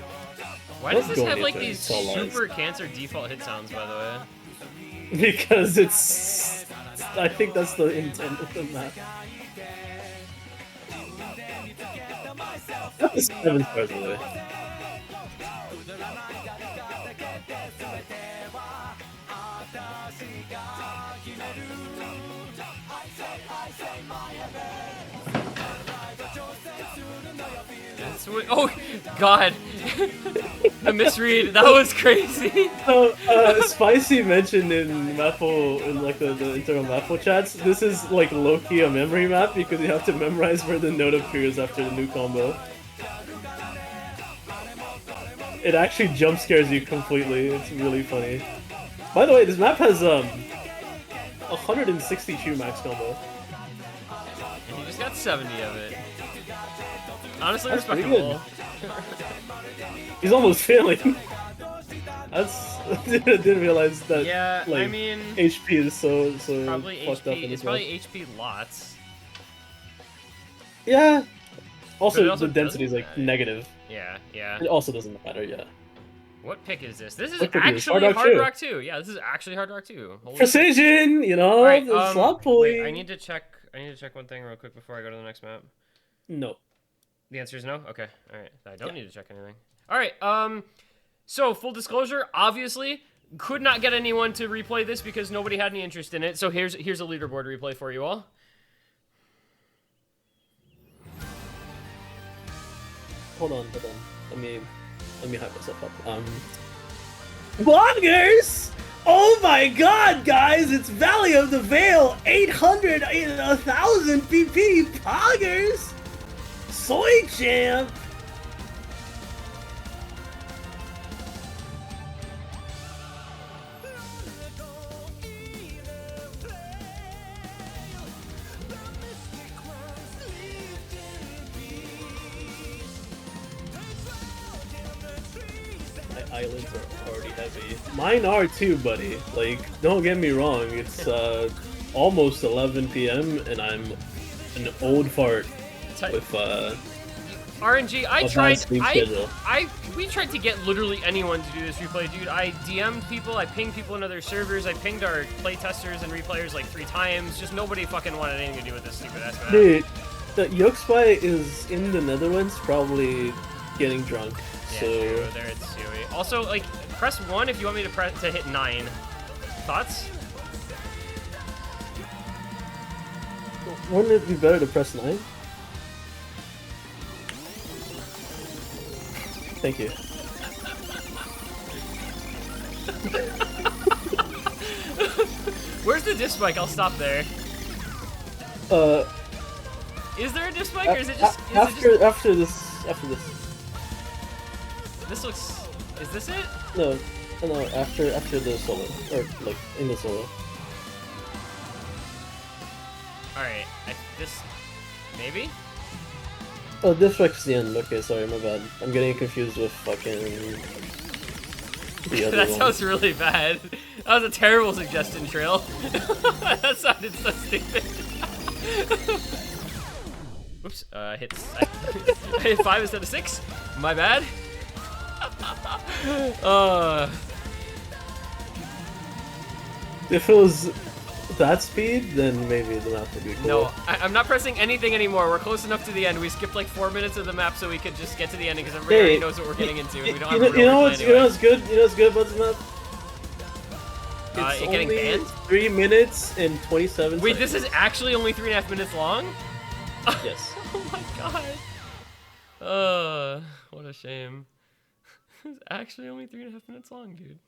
Why does this have like these super cancer default hit sounds, by the way? Because it's. I think that's the intent of the map. That was 7 stars, by the way. Oh, God. The misread. That was crazy. So, Spicy mentioned in Mappool, in like the internal Mappool chats, this is like low-key a memory map because you have to memorize where the note appears after the new combo. It actually jump scares you completely. It's really funny. By the way, this map has 162 max combo. And he just got 70 of it. Honestly, That's pretty respectable. He's almost failing. That's I didn't realize that. Yeah, like, I mean, HP is so probably fucked HP. up in It's this probably one. HP lots. Yeah. But Also, it also the density is doesn't like matter. negative. Yeah, yeah. It also doesn't matter. Yeah. What pick is this? This is What pick is this? actually Hard Rock Hard 2. Rock 2. Yeah, this is actually Hard Rock 2. Holy shit. Precision, you know, Alright, the slot pulling. wait, I need to check one thing real quick before I go to the next map. No. The answer is no? Okay. Alright. I don't need to check anything. Alright, so full disclosure, obviously, could not get anyone to replay this because nobody had any interest in it. So here's a leaderboard replay for you all. Hold on. Let me hype myself up. Bloggers! Oh my god, guys! It's Valley of the Veil! 800, 1,000 PP! Poggers! Soy champ! Islands are already heavy. Mine are too, buddy. Like, don't get me wrong. It's almost 11 p.m. and I'm an old fart with RNG. We tried to get literally anyone to do this replay, dude. I DM'd people, I pinged people in other servers, I pinged our playtesters and replayers like 3 times. Just nobody fucking wanted anything to do with this stupid ass map. Dude, the Yoxpai is in the Netherlands, probably getting drunk. Yeah, so true. There it's Suey. Also, like, press 1 if you want me to hit 9. Thoughts? wouldn't it be better to press 9? Thank you. Where's the diff spike? I'll stop there. Is there a diff spike, or is it just after this? This looks. Is this it? No, after the solo, or like in the solo. All right, this maybe. Oh, this strikes the end. Okay, sorry, my bad. I'm getting confused with fucking the other That one. sounds really bad. That was a terrible suggestion, Trail. That sounded so stupid. Oops, I hit 5 instead of 6. My bad. If it was that speed, then maybe the map would be cool. No, I'm not pressing anything anymore. We're close enough to the end. We skipped like 4 minutes of the map so we could just get to the ending because everybody already knows what we're getting into. And we don't have a real replay you know what's good? You know what's good about this map? It's it getting only banned? 3 minutes and 27 Wait, seconds. this is actually only 3.5 minutes long? Yes. Oh my god. What a shame. It's actually only 3.5 minutes long, dude.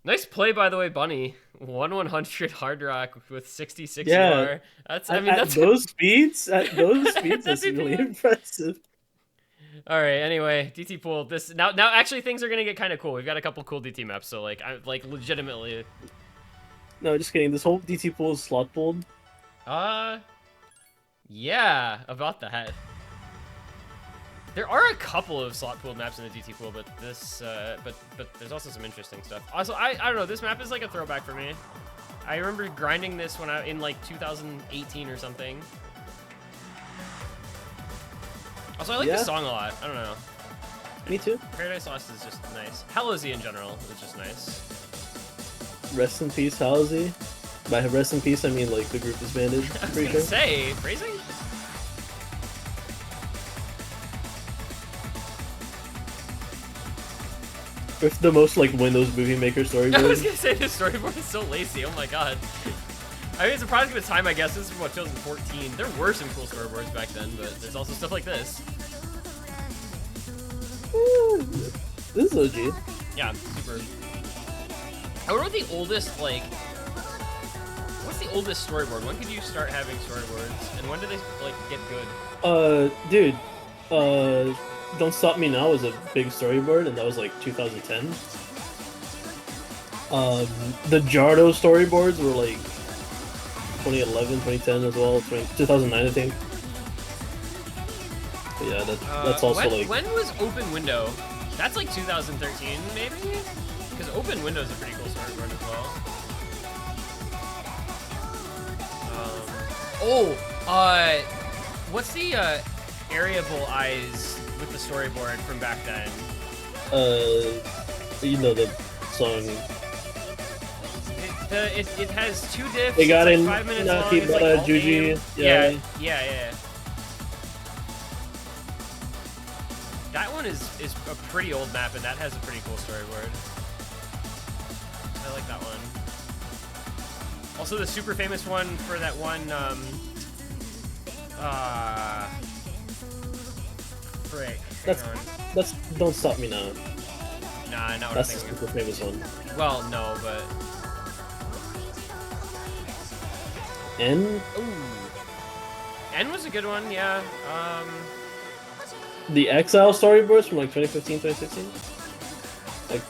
Nice play, by the way, Bunny. 1/100 hard rock with 66 UR. That's, I mean, at that's those speeds. That's really impressive. All right. Anyway, DT pool. This now actually things are gonna get kind of cool. We've got a couple cool DT maps, so like I like legitimately. No, just kidding. This whole DT pool is slot pulled. Yeah, about that. There are a couple of slot pooled maps in the DT pool, but this, but there's also some interesting stuff. Also, I don't know. This map is like a throwback for me. I remember grinding this when in like 2018 or something. Also, I like this song a lot. I don't know. Me too. Paradise Lost is just nice. Hallozy in general is just nice. Rest in peace, Halsey. By rest in peace, I mean like the group is banded. I was gonna say, phrasing? With the most like Windows Movie Maker storyboard. I was gonna say the storyboard is so lazy. Oh my god. I mean, it's a product of its time, I guess. This is what 2014. There were some cool storyboards back then, but there's also stuff like this. This is OG. Yeah, super. I wonder what the oldest like. What's the oldest storyboard? When could you start having storyboards, and when do they like get good? Dude, Don't Stop Me Now was a big storyboard, and that was like 2010. The Jardo storyboards were like 2011, 2010 as well, 2009 I think. But yeah, that's also when was Open Window? That's like 2013 maybe? Because Open Window is a pretty cool storyboard as well. What's the Areable Eyes with the storyboard from back then? You know the song. It has 2 diffs. They got it's in like 5 minutes long. It's like all Juji. Yeah. That one is a pretty old map, and that has a pretty cool storyboard. I like that one. Also, the super famous one for that one, frick. That's Don't Stop Me Now. Nah, not what That's I'm the thinking. super famous one. Well, no, but... N? Ooh. N was a good one, yeah. The Exile storyboards from like 2015, 2016? Like,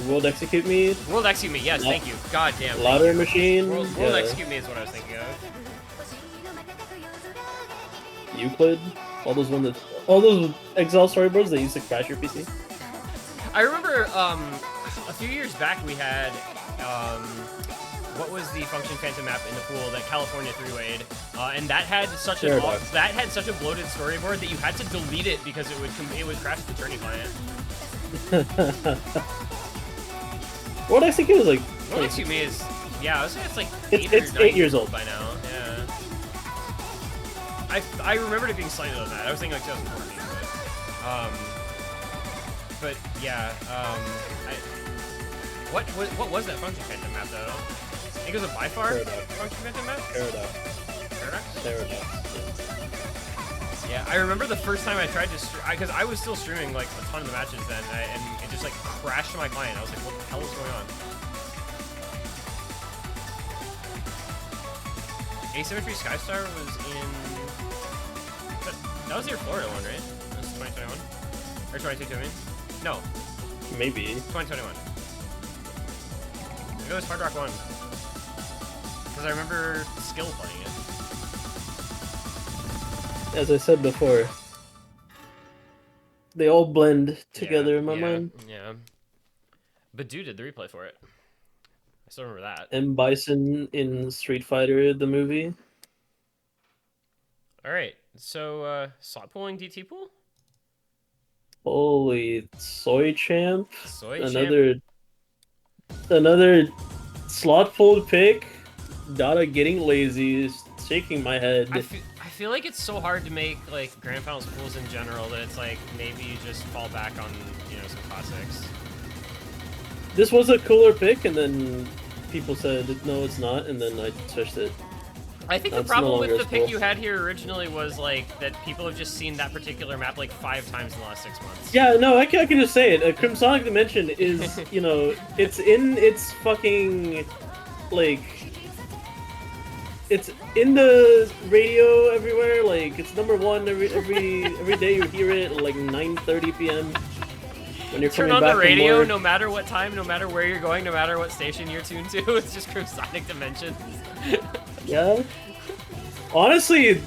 World Execute Me? World Execute Me, yes, thank you. God damn. Lottery Machine? World Execute Me is what I was thinking of. Euclid? All those Exile storyboards that used to crash your PC? I remember, a few years back we had, what was the Function Phantom map in the pool that California 3-wayed, and that had such a bloated storyboard that you had to delete it because it would crash the Journey client. World Execute is like... World Execute Me is... Yeah, I would say it's like it's 8 years old by now. Yeah. I remembered it being slightly on that. I was thinking like 2014, but yeah. What was that Function Phantom map though? I think it was a by far Function Phantom map. Paradox. Yeah, I remember the first time I tried to because I was still streaming like a ton of the matches then, and it just like crashed my client. I was like, what the hell is going on? Asymmetry Skystar was in... That was your Florida one, right? That was 2021? Or 2022, I mean? No. Maybe. 2021. Maybe it was Hard Rock 1. Because I remember Skill playing it. As I said before, they all blend together in my mind. Yeah. But dude did the replay for it. I still remember that. M. Bison in Street Fighter, the movie. Alright, so, slot pooling DT pool? Holy Soy Champ. Champ. Another slot pulled pick. Dada getting lazy, shaking my head. I feel like it's so hard to make like Grand Finals pools in general that it's like maybe you just fall back on, you know, some classics. This was a cooler pick, and then people said no, it's not, and then I switched it. I think the problem with the pick you had here originally was like that people have just seen that particular map like 5 times in the last 6 months. Yeah, no, I can just say it. Crimsonic Dimension is, you know, it's in its fucking, like, it's in the radio everywhere. Like, it's #1 every day you hear it at like 9:30 p.m. when you're Turn coming on back the radio, from work. no matter what time, no matter where you're going, no matter what station you're tuned to. It's just Crimsonic Dimension. Yeah. Honestly,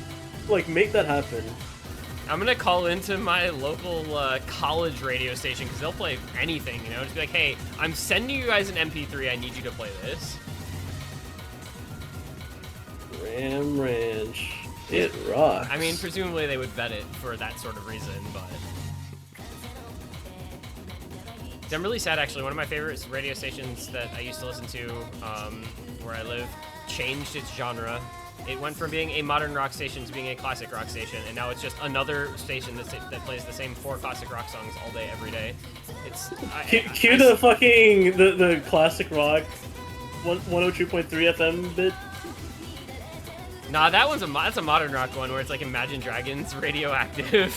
like, make that happen. I'm gonna call into my local college radio station because they'll play anything, you know? Just be like, hey, I'm sending you guys an MP3. I need you to play this. Ram Ranch. It rocks. I mean, presumably they would vet it for that sort of reason, but... I'm really sad, actually. One of my favorite radio stations that I used to listen to where I live changed its genre. It went from being a modern rock station to being a classic rock station, and now it's just another station that plays the same 4 classic rock songs all day, every day. It's... Cue the fucking... the classic rock 102.3 FM bit. Nah, that's a modern rock one where it's like Imagine Dragons Radioactive.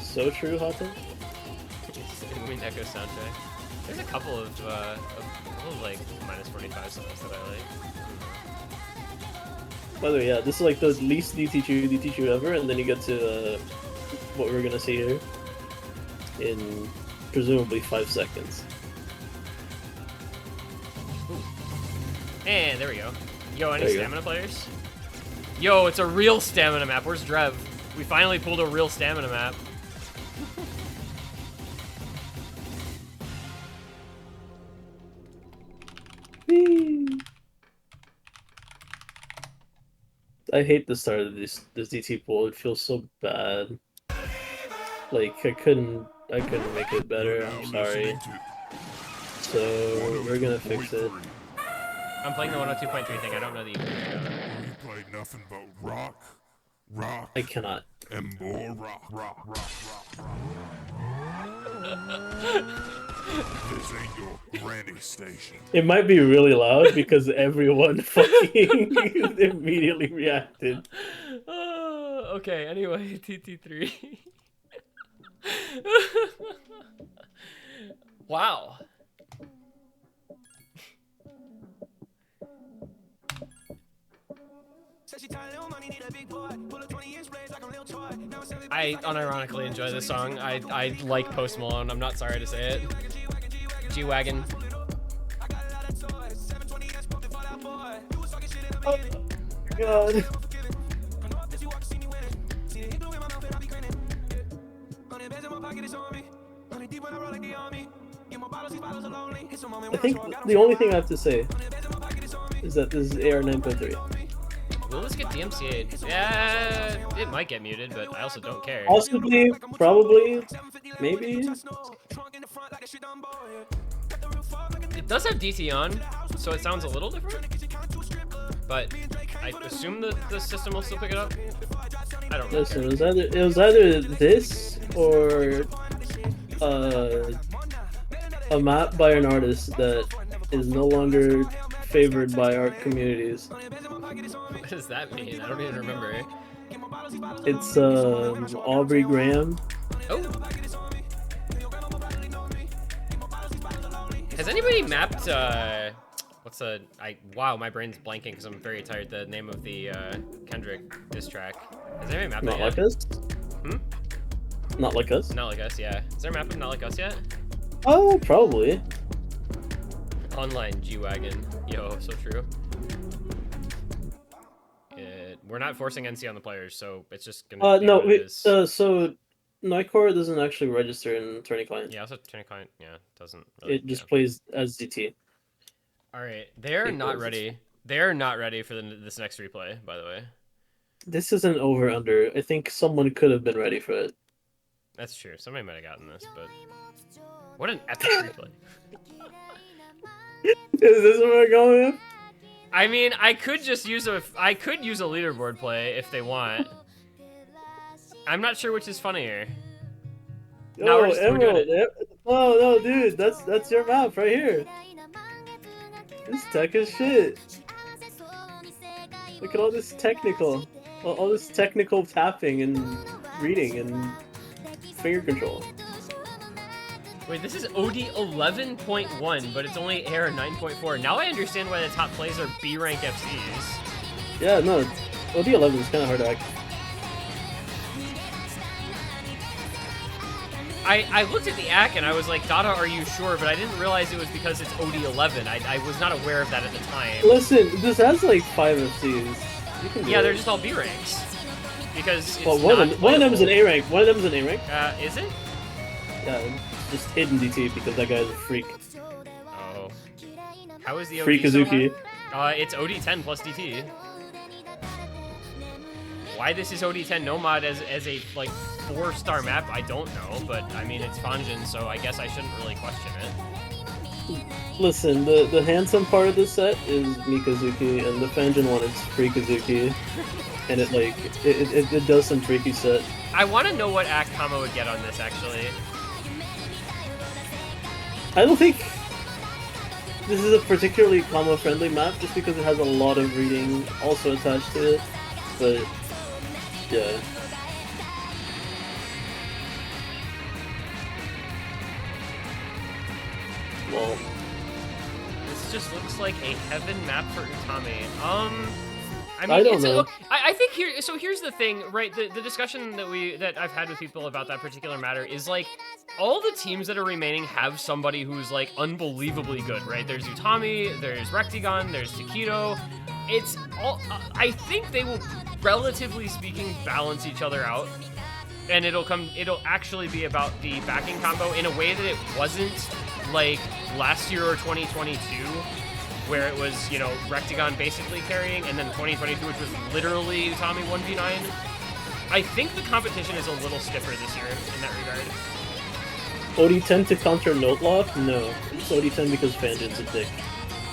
So true, Hata. Wind Echo soundtrack. There's a couple of like -45 songs that I like. By the way, yeah, this is like the least DT2 ever, and then you get to what we're gonna see here in presumably 5 seconds. Ooh. And there we go. Yo, any stamina players? Yo, it's a real stamina map. Where's Drev? We finally pulled a real stamina map. I hate the start of this DT pool. It feels so bad. Like I couldn't make it better. I'm sorry. So we're gonna fix it. I'm playing the 102.3 thing. I don't know the. We play nothing but rock. I cannot. And more rock. This ain't your granny station. It might be really loud because everyone fucking immediately reacted. Okay, anyway, TT3. Wow. I unironically enjoy this song. I like Post Malone. I'm not sorry to say it. G-Wagon. Oh, God. I think the only thing I have to say is that this is AR 9.3. Will this get DMCA'd? Yeah, it might get muted, but I also don't care. Possibly, probably, maybe. It does have DT on, so it sounds a little different. But I assume that the system will still pick it up. I don't really Listen, care. it was either this or a map by an artist that is no longer favored by art communities. What does that mean? I don't even remember. It's Aubrey Graham. Oh. Has anybody mapped what's wow, my brain's blanking because I'm very tired. The name of the Kendrick diss track. Has anybody mapped Not that like yet? us? Not like us? Not Like Us, yeah. Is there a map of Not Like Us yet? Oh, probably. Online G-Wagon. Yo, so true. We're not forcing NC on the players, so it's just gonna be No, what it is. so Nycore doesn't actually register in Attorney Client. Yeah, also Attorney Client, yeah, doesn't really, It just plays as DT. Alright, they're not ready. They're not ready for this next replay, by the way. This isn't over under. I think someone could have been ready for it. That's true. Somebody might have gotten this, but what an epic replay. Is this what we're going with? I mean, I could use a leaderboard play if they want. I'm not sure which is funnier. No, we're doing it. No, dude, that's your map right here. This tech is shit. Look at all this technical, all this technical tapping and reading and finger control. Wait, this is OD 11.1, but it's only AR 9.4. Now I understand why the top plays are B rank FCs. Yeah, no, OD 11 is kind of hard to act. I looked at the AC and I was like, Dada, are you sure? But I didn't realize it was because it's OD 11. I was not aware of that at the time. Listen, this has like 5 FCs. You can Yeah, they're just all B ranks. Because it's well, not one of them is an A rank. One of them is an A rank. Is it? Yeah, just hidden DT because that guy is a freak. Oh. How is the OD Freakazuki. so high? It's OD 10 plus DT. Why this is OD 10 Nomod as a like 4-star map, I don't know, but I mean it's Fanjin, so I guess I shouldn't really question it. Listen, the handsome part of the set is Mikazuki, and the Fanjin one is Freakazuki, and it does some freaky set. I want to know what Act Kama would get on this actually. I don't think this is a particularly Kama-friendly map, just because it has a lot of reading also attached to it, but yeah. Well, This just looks like a heaven map for Utami. I I mean, don't it's know. I think here. So here's the thing, right? The discussion that I've had with people about that particular matter is like, all the teams that are remaining have somebody who's like unbelievably good, right? There's Utami, there's Rectigon, there's Taquito. It's all. I think they will, relatively speaking, balance each other out, and it'll actually be about the backing combo in a way that it wasn't like last year or 2022. Where it was, you know, Rectigon basically carrying, and then 2022, which was literally Utami 1v9. I think the competition is a little stiffer this year in that regard. OD10 to counter Note Lock? No. It's OD10 because Fangin's a dick.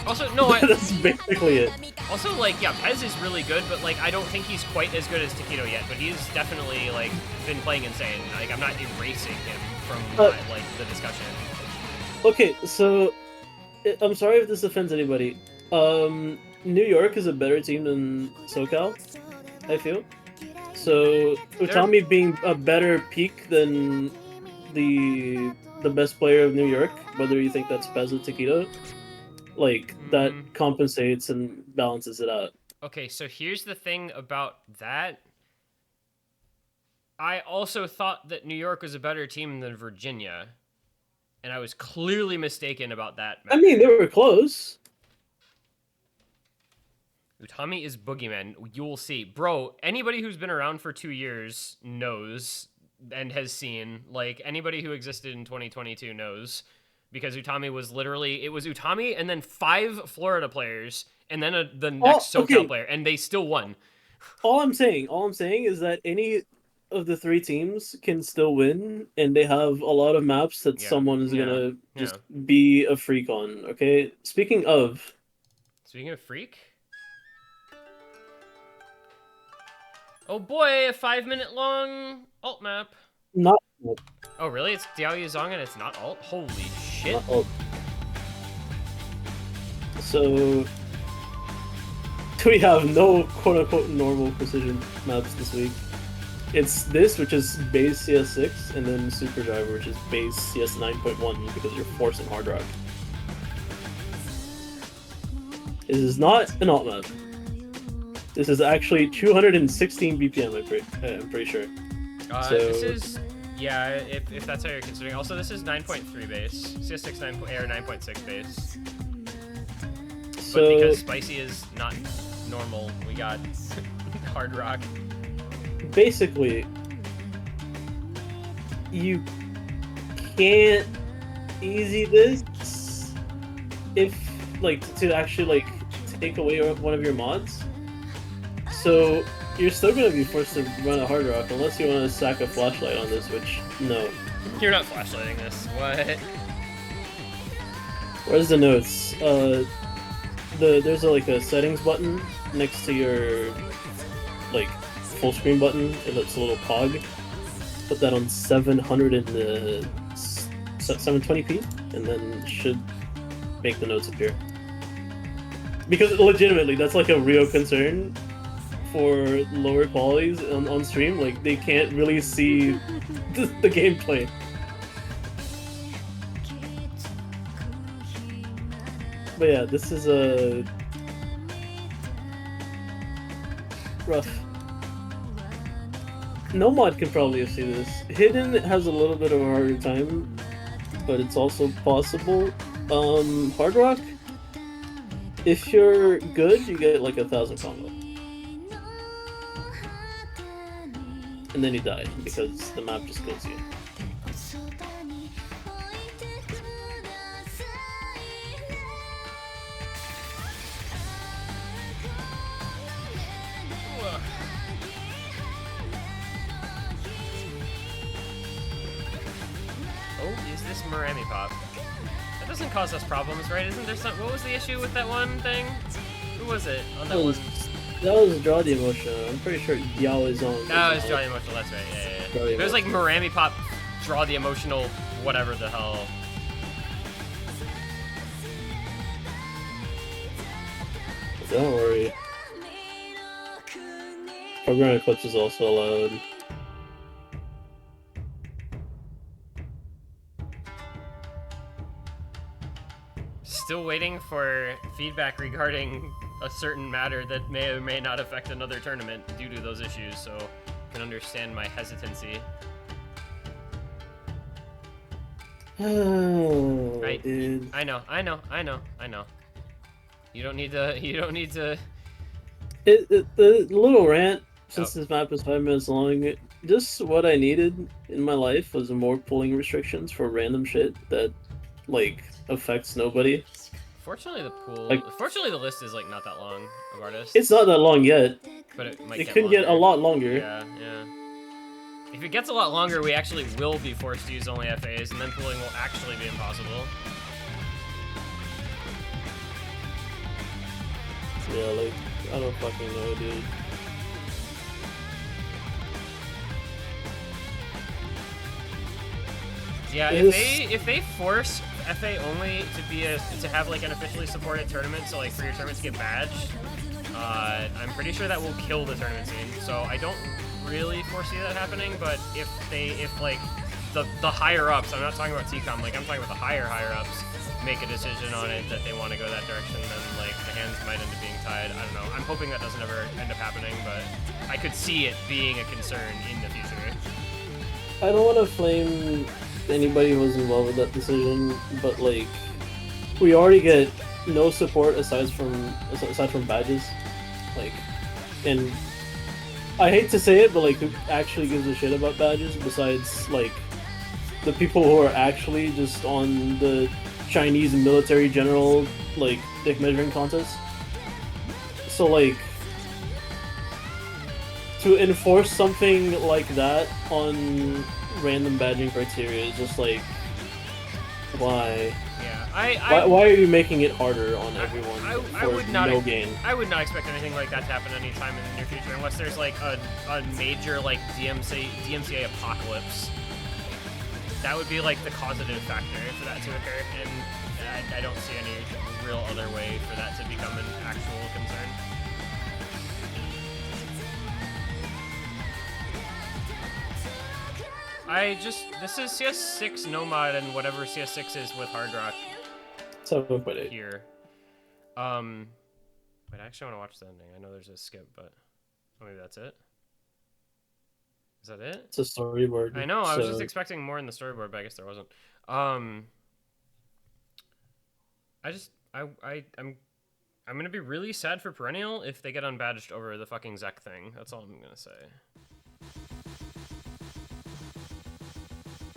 Also, no, That's basically it. Also, like, yeah, Pez is really good, but, like, I don't think he's quite as good as Taquito yet, but he's definitely, like, been playing insane. Like, I'm not erasing him from, like, the discussion. Okay, so I'm sorry if this offends anybody. New York is a better team than SoCal, I feel. So Utami being a better peak than the best player of New York, whether you think that's Pez or Taquito, like that compensates and balances it out. Okay, so here's the thing about that. I also thought that New York was a better team than Virginia. And I was clearly mistaken about that matter. I mean, they were close. Utami is Boogeyman. You'll see. Bro, anybody who's been around for 2 years knows and has seen. Like, anybody who existed in 2022 knows. Because Utami was literally... It was Utami and then 5 Florida players and then the next SoCal player. And they still won. All I'm saying is that any of the 3 teams can still win, and they have a lot of maps that someone is gonna just be a freak on. Okay. Speaking of freak, oh boy, a 5-minute long alt map. Not. Oh really? It's Diao Yuzong and it's not alt. Holy shit! Not alt. So we have no quote-unquote normal precision maps this week. It's this, which is base CS6, and then Super Driver, which is base CS 9.1, because you're forcing Hard Rock. This is not an alt map. This is actually 216 BPM, I'm pretty sure. This is... Yeah, if that's how you're considering. Also, this is 9.3 base. CS6 9.6 base. So, but because Spicy is not normal, we got Hard Rock. Basically, you can't easy this if, like, to actually, like, take away one of your mods. So you're still going to be forced to run a Hard Rock unless you want to sack a flashlight on this, which, no. You're not flashlighting this. What? Where's the notes? There's like a settings button next to your, like, full screen button, and it's a little cog. Put that on 720p, and then should make the notes appear. Because legitimately, that's like a real concern for lower qualities on stream. Like, they can't really see the gameplay. But yeah, this is a rough. Nomod can probably see this. Hidden has a little bit of a harder time, but it's also possible. Hard Rock, if you're good, you get like 1,000 combo. And then you die, because the map just kills you. Marami pop. That doesn't cause us problems, right? Isn't there some... What was the issue with that one thing? Who was it on that one? That was Draw the Emotional. I'm pretty sure Diao is on. Oh, it was Draw the Emotional, that's right. Yeah. It was like Marami pop, Draw the Emotional, whatever the hell. Don't worry. Programming clips is also allowed. Still waiting for feedback regarding a certain matter that may or may not affect another tournament due to those issues, so you can understand my hesitancy. Oh, dude. I know. You don't need to. The little rant, since Oh. this map is 5 minutes long, just what I needed in my life was more pulling restrictions for random shit that, like, affects nobody. Fortunately, Like, fortunately, the list is like not that long of artists. it's not that long yet. But it might It get could longer. get a lot longer. Yeah. If it gets a lot longer, we actually will be forced to use only FAs, and then pooling will actually be impossible. Yeah, like, I don't fucking know, dude. Yeah, if they force FA only to have like an officially supported tournament, so like for your tournament to get badged, I'm pretty sure that will kill the tournament scene. So I don't really foresee that happening. But if like the higher ups, I'm not talking about TCOM, like I'm talking about the higher ups, make a decision on it that they want to go that direction, then like the hands might end up being tied. I don't know. I'm hoping that doesn't ever end up happening, but I could see it being a concern in the future. I don't want to flame anybody who was involved with that decision, but like, we already get no support aside from badges. Like, and I hate to say it, but like, who actually gives a shit about badges besides like the people who are actually just on the Chinese military general like dick measuring contest? So like, to enforce something like that on random badging criteria is just like, why? Yeah, why are you making it harder on everyone for no gain? I would not expect anything like that to happen anytime in the near future, unless there's like a major like DMCA apocalypse. That would be like the causative factor for that to occur, and I don't see any real other way for that to become an actual concern. This is CS6 Nomod and whatever CS6 is with Hard Rock. 7.8 here. Wait, I actually want to watch the ending. I know there's a skip, but maybe that's it. Is that it? It's a storyboard. I know. I was just expecting more in the storyboard, but I guess there wasn't. I'm gonna be really sad for Perennial if they get unbadged over the fucking Zek thing. That's all I'm gonna say.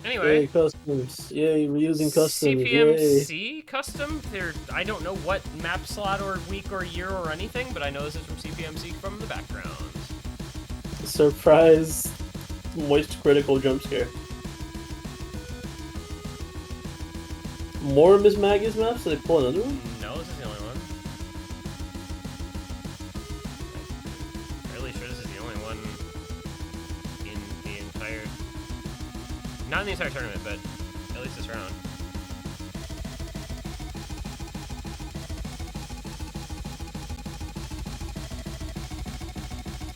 Anyway, yay, customs. Yay, reusing customs. CPMC Yay. custom. I don't know what map slot or week or year or anything, but I know this is from CPMC from the background. Surprise, moist critical jump scare. More Miss Maggie's maps? Did they pull another one? No, this is the only one. I'm fairly sure this is the only one in the entire... Not in the entire tournament, but at least this round.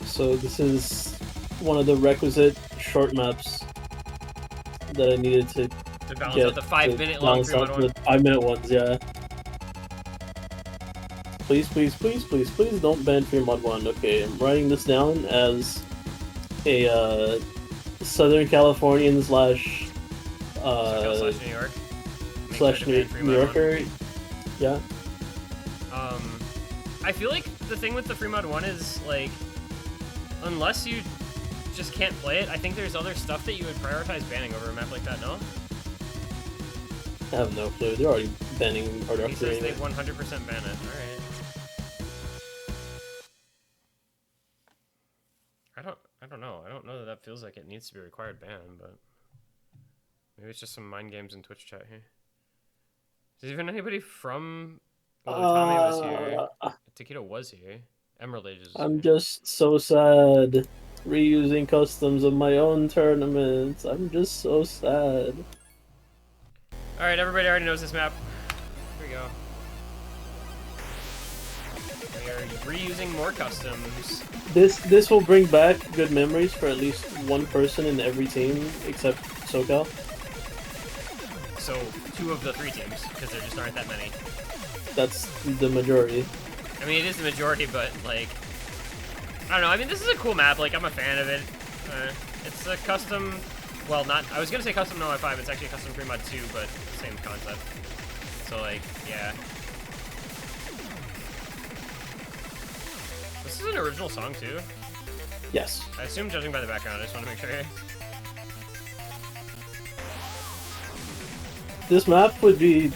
So this is one of the requisite short maps that I needed to balance out the 5-minute long 5-minute ones, yeah. Please don't ban Free Mod 1. Okay, I'm writing this down as a Southern Californian slash New York. Slash New Yorker. Yeah. I feel like the thing with the Free Mod 1 is like, unless you just can't play it, I think there's other stuff that you would prioritize banning over a map like that, no? I have no clue. They're already banning Hard Rock. He says they 100% ban it. Alright. I don't know. I don't know that feels like it needs to be a required ban, but maybe it's just some mind games in Twitch chat here. Is even anybody from... Well, Tommy was here. Taquito was here. Emerald Ages. I'm just so sad. Reusing customs of my own tournaments. I'm just so sad. Alright, everybody already knows this map. Here we go. We are reusing more customs. This will bring back good memories for at least one person in every team except SoCal. So 2 of the 3 teams, because there just aren't that many. That's the majority. I mean, it is the majority, but, like, I don't know. I mean, this is a cool map. Like, I'm a fan of it. It's a custom, well, not, I was going to say custom Nomod 5. It's actually a custom pre-mod 2, but same concept. So, like, yeah. This is an original song, too? Yes. I assume, judging by the background. I just want to make sure. This map would be,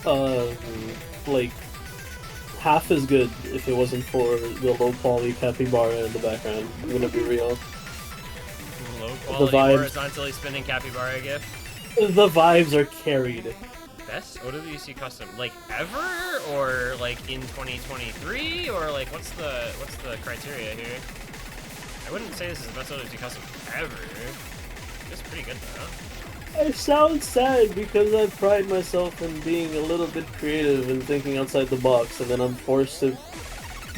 like, half as good if it wasn't for the low-quality capybara in the background. I'm gonna be real. Low-quality, horizontally spinning capybara gif? The vibes are carried. Best OWC custom, like, ever? Or, like, in 2023? Or, like, what's the criteria here? I wouldn't say this is the best OWC custom ever. It's pretty good, though. I sound sad because I pride myself in being a little bit creative and thinking outside the box, and then I'm forced to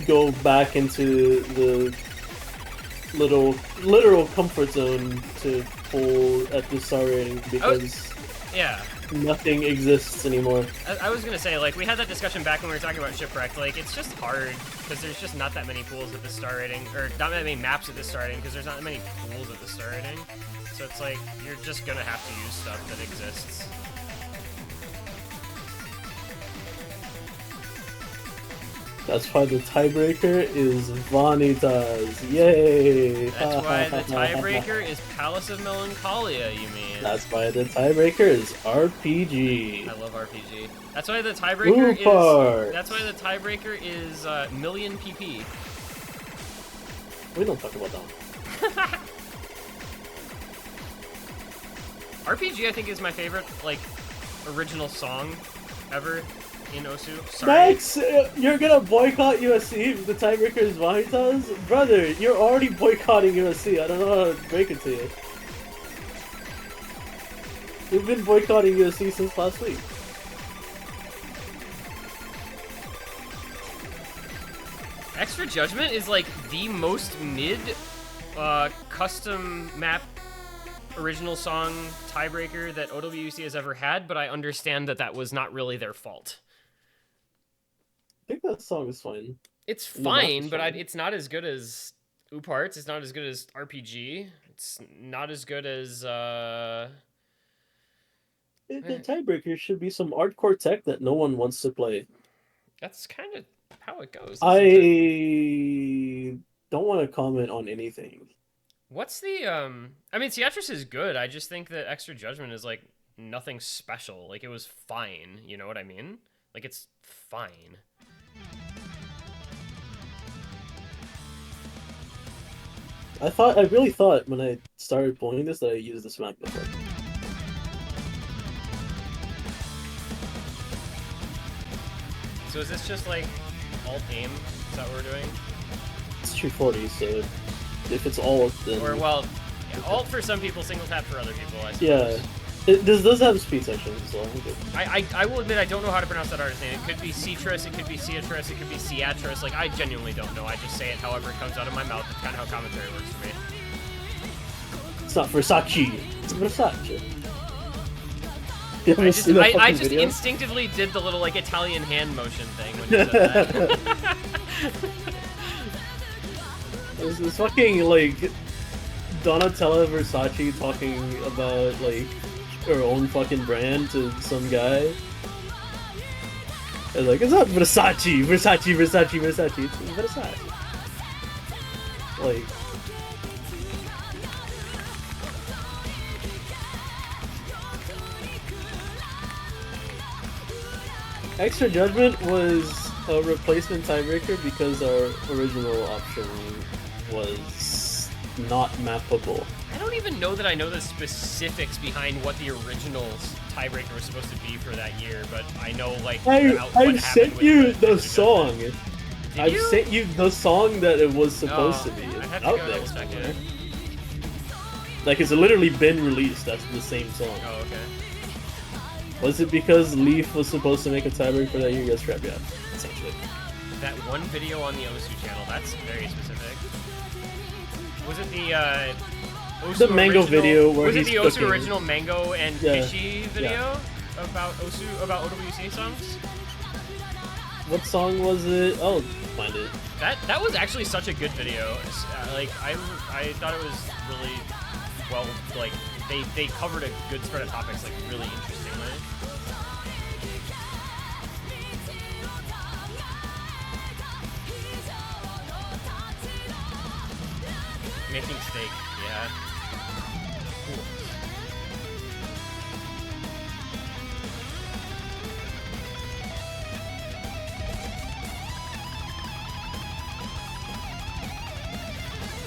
go back into the literal comfort zone to pull at the star rating because yeah, nothing exists anymore. I was gonna say, like, we had that discussion back when we were talking about Shipwrecked. Like, it's just hard because there's just not that many pools at the star rating, or not that many maps at the star rating because there's not that many pools at the star rating. So it's like, you're just gonna have to use stuff that exists. That's why the tiebreaker is Vanitas. Yay! That's why the tiebreaker is Palace of Melancholia, you mean? That's why the tiebreaker is RPG. I love RPG. That's why the tiebreaker is... That's why the tiebreaker is Million PP. We don't talk about that one. RPG, I think, is my favorite, like, original song ever in Osu. Sorry. Max, you're gonna boycott USC if the tiebreaker is Vanitas? Brother, you're already boycotting USC. I don't know how to break it to you. You've been boycotting USC since last week. Extra Judgment is, like, the most mid custom map original song tiebreaker that OWC has ever had, but I understand that that was not really their fault. I think that song is fine. It's fine, but it's not as good as Uparts. It's not as good as RPG. It's not as good as The tiebreaker should be some hardcore tech that no one wants to play. That's kind of how it goes. I don't want to comment on anything. What's the I mean, Theatrus is good. I just think that Extra Judgment is, like, nothing special. Like, it was fine, you know what I mean? Like, it's fine. I really thought when I started playing this that I used this map before. So is this just, like, alt aim? Is that what we're doing? It's 240, so if it's alt, then... Or, well, yeah, alt for some people, single tap for other people, I suppose. Yeah. This does have speed sections, so I'm good. I will admit I don't know how to pronounce that artist name. It could be Citrus, it could be Ciatrus, it could be Ciatrus. Like, I genuinely don't know. I just say it however it comes out of my mouth. It's kind of how commentary works for me. It's not Versace. It's Versace. I just instinctively did the little, like, Italian hand motion thing when you said that. It's fucking, like, Donatella Versace talking about, like, her own fucking brand to some guy. And, like, it's not Versace, Versace, Versace, Versace. It's Versace. Like... Extra Judgment was a replacement tiebreaker because our original option was not mappable. I don't even know that I know the specifics behind what the original tiebreaker was supposed to be for that year, but I know, like, I've sent you the song. I've sent you the song that it was supposed to be. I have out to go there check somewhere. it. Like, it's literally been released. That's the same song. Oh, okay. Was it because Leaf was supposed to make a tiebreaker for that year? Yes, crap, yeah. Essentially. That one video on the Osu channel, that's very specific. Was it the Osu the mango original, video where was he's it the Osu cooking. original mango and fishy video about OWC songs? What song was it? Oh, find it. That was actually such a good video. Like I thought it was really well. Like they covered a good spread of topics like really interestingly. Making steak, yeah. Cool.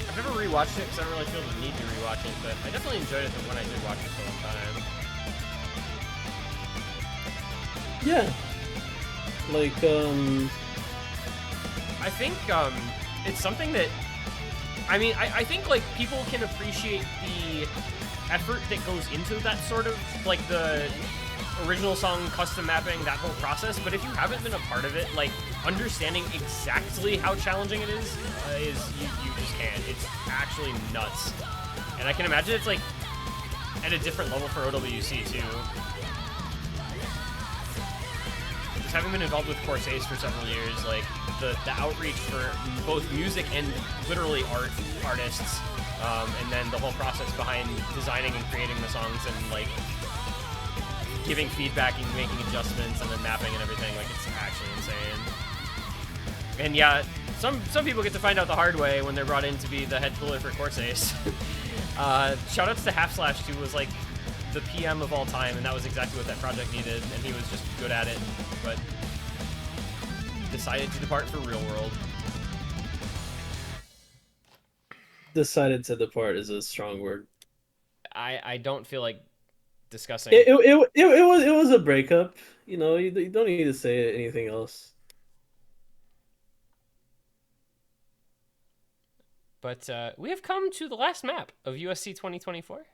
I've never rewatched it because I don't really feel the need to rewatch it, but I definitely enjoyed it when I did watch it for a long time. Yeah. Like, I think it's something that, I mean, I think like people can appreciate the effort that goes into that sort of like the original song custom mapping, that whole process. But if you haven't been a part of it, like understanding exactly how challenging it is you just can't. It's actually nuts. And I can imagine it's like at a different level for OWC too. Just having been involved with Corsace for several years, like the outreach for both music and literally artists, and then the whole process behind designing and creating the songs and like giving feedback and making adjustments and then mapping and everything, like it's actually insane. And yeah, some people get to find out the hard way when they're brought in to be the head cooler for Corsace. Shoutouts to Half Slash, who was like the PM of all time, and that was exactly what that project needed, and he was just good at it, but decided to depart for real world. decided to depart is a strong word. I don't feel like discussing. It was a breakup. You know, you don't need to say anything else. But we have come to the last map of USC 2024.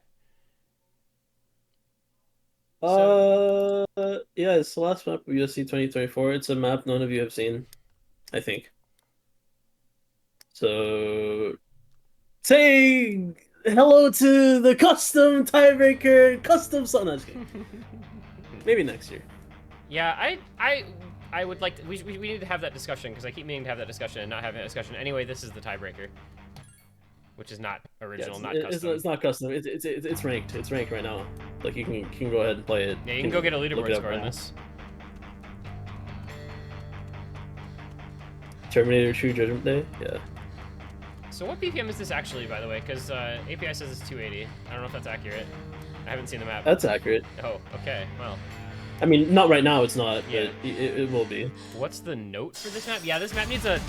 Yeah, it's the last map of USC 2024. It's a map none of you have seen, I think. So, say hello to the custom tiebreaker, custom song. No, just kidding. Maybe next year. Yeah, I would like to, we need to have that discussion because I keep meaning to have that discussion and not having that discussion. Anyway, this is the tiebreaker, which is not original, not custom. It's not custom. It's ranked. It's ranked right now. Like you can go ahead and play it. Yeah, you can go get a leaderboard score on this. Terminator True Judgment Day. Yeah. So what BPM is this actually, by the way? Because API says it's 280. I don't know if that's accurate. I haven't seen the map. That's accurate. Oh, okay. Well. I mean, not right now. It's not, Yeah. but it will be. What's the note for this map? Yeah, this map needs a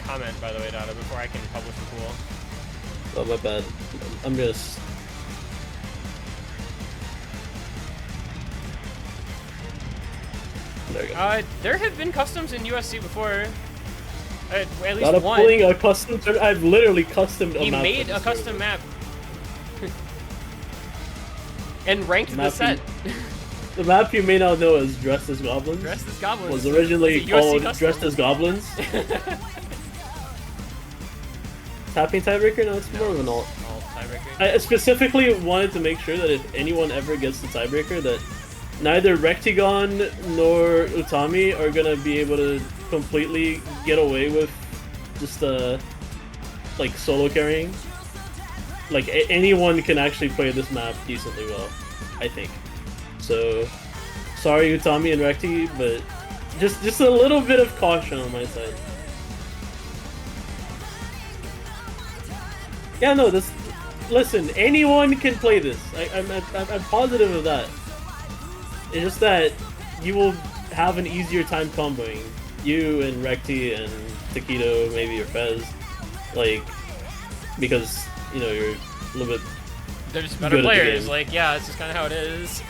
comment, by the way, Dada, before I can publish the pool. Oh, my bad. I'm just. There we go. There have been customs in USC before. At least Not one. pulling a custom. I've literally customed a He map. made a custom map. And ranked the set. The map you may not know as Dressed as Goblins. Dressed as Goblins. Was originally called Dressed as Goblins. Tapping tiebreaker? No, it's more of an alt. Alt tiebreaker. I specifically wanted to make sure that if anyone ever gets the tiebreaker, that neither Rectigon nor Utami are gonna be able to completely get away with just like solo carrying. Like anyone can actually play this map decently well, I think. So sorry Utami and Recti, but just a little bit of caution on my side. Yeah, no, this. Listen, anyone can play this. I'm positive of that. It's just that you will have an easier time comboing. You and Recti and Taquito, maybe or Fez, like because you know you're a little bit. They're just better players. Like, yeah, it's just kind of how it is.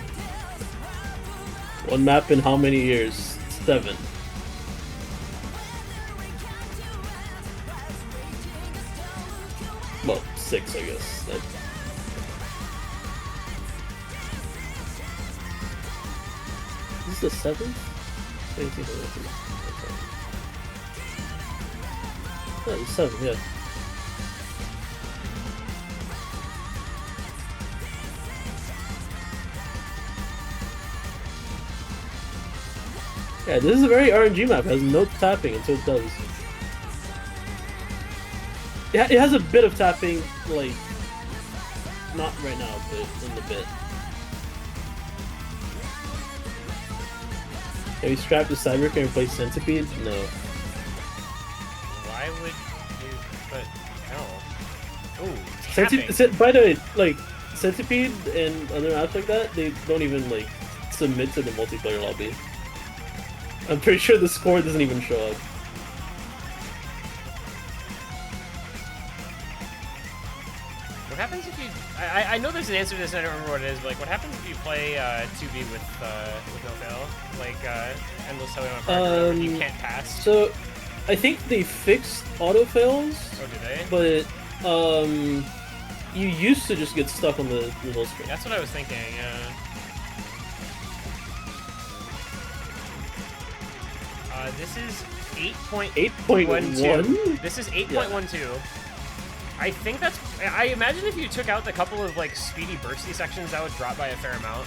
One map in how many years? 7. Well, 6, I guess. Is this the 7th? Oh, it's 7, yeah. Yeah, this is a very RNG map. It has no tapping until it does. Yeah, it has a bit of tapping, like, not right now, but in the bit. Have you strapped the tiebreaker and play Centipede? No. Why would you? But no. Ooh, By the way, like Centipede and other maps like that, they don't even like submit to the multiplayer lobby. I'm pretty sure the score doesn't even show up. What happens if you? I know there's an answer to this. I don't remember what it is. But like, what happens if you play 2B with no fail? Like endless telling on partner, and you can't pass. So, I think they fixed auto fails. Oh, do they? But you used to just get stuck on the middle screen. That's what I was thinking. This is 8.12. This is 8.12. Yeah. I think that's. I imagine if you took out the couple of like speedy bursty sections, that would drop by a fair amount.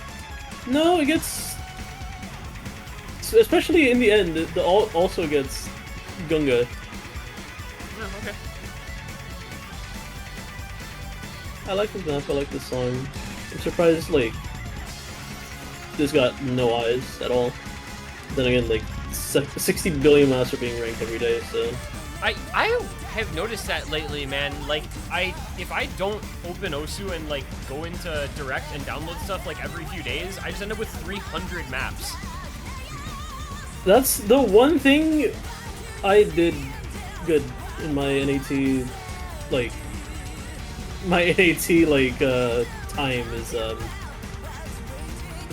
No, it gets. Especially in the end, the also gets Gunga. Oh, okay. I like this map. I like this song. I'm surprised like this got no eyes at all. Then again, like 60 billion maps are being ranked every day, so. I have noticed that lately, man. Like, if I don't open Osu and like go into Direct and download stuff like every few days, I just end up with 300 maps. That's the one thing I did good in my NAT, like time is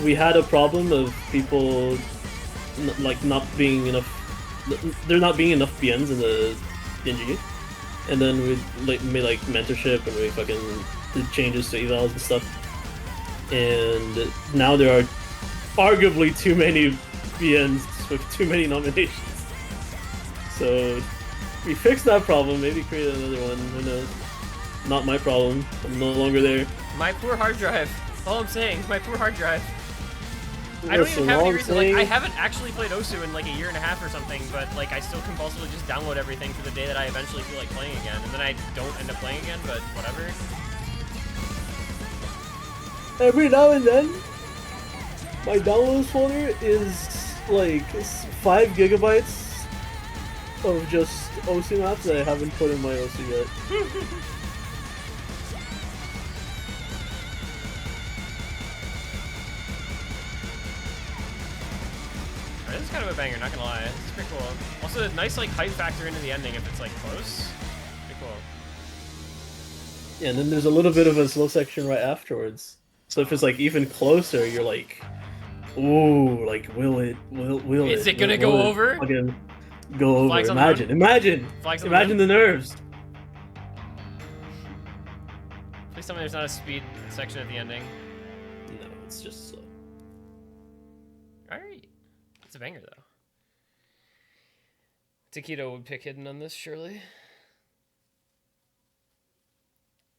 we had a problem of people like not being enough. There not being enough BNs in the DNG, and then we like made like mentorship and we fucking did changes to evals and stuff. And now there are arguably too many BNs with too many nominations. So we fixed that problem. Maybe create another one. Who knows? Not my problem. I'm no longer there. My poor hard drive. All I'm saying, my poor hard drive. I don't even have any reason, like, I haven't actually played Osu in like a year and a half or something, but like I still compulsively just download everything for the day that I eventually feel like playing again, and then I don't end up playing again, but whatever. Every now and then, my downloads folder is like 5 gigabytes of just Osu maps that I haven't put in my Osu yet. This is kind of a banger, not gonna lie. This is pretty cool. Also, a nice like hype factor into the ending if it's like close. Pretty cool. Yeah, and then there's a little bit of a slow section right afterwards. So if it's like even closer, you're like, ooh, like will it? Is it gonna go over? Again, go over. Flags Imagine the nerves. Please tell me there's not a speed section at the ending. No, it's just slow. Alright. It's a banger, though. Taquito would pick hidden on this, surely.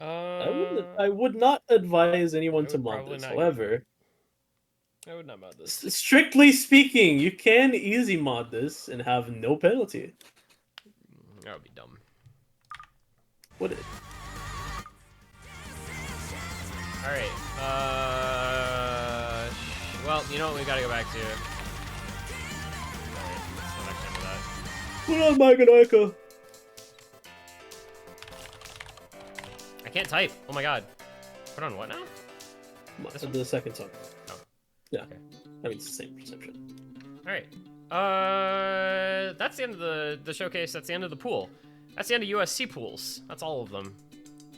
I would not advise anyone to mod this. However, I would not mod this. Strictly speaking, you can easy mod this and have no penalty. That would be dumb. Would it? Alright. Well, you know what we gotta go back to? Put on Maganoika. I can't type. Oh my god. Put on what now? The second song. Oh. Yeah. Okay. I mean, it's the same perception. Alright. That's the end of the showcase. That's the end of the pool. That's the end of USC pools. That's all of them.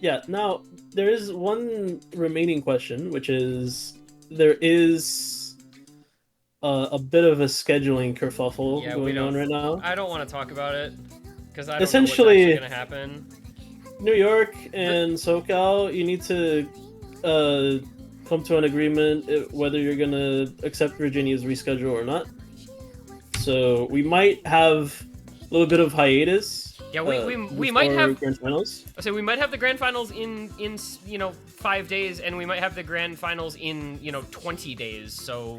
Yeah. Now, there is one remaining question, which is there is a bit of a scheduling kerfuffle going on right now. I don't want to talk about it because I don't Essentially, know what's actually gonna happen. New York and SoCal, you need to come to an agreement whether you're gonna accept Virginia's reschedule or not. So we might have a little bit of hiatus. Yeah, we might have grand finals. So we might have the grand finals in 5 days, and we might have the grand finals in 20 days. So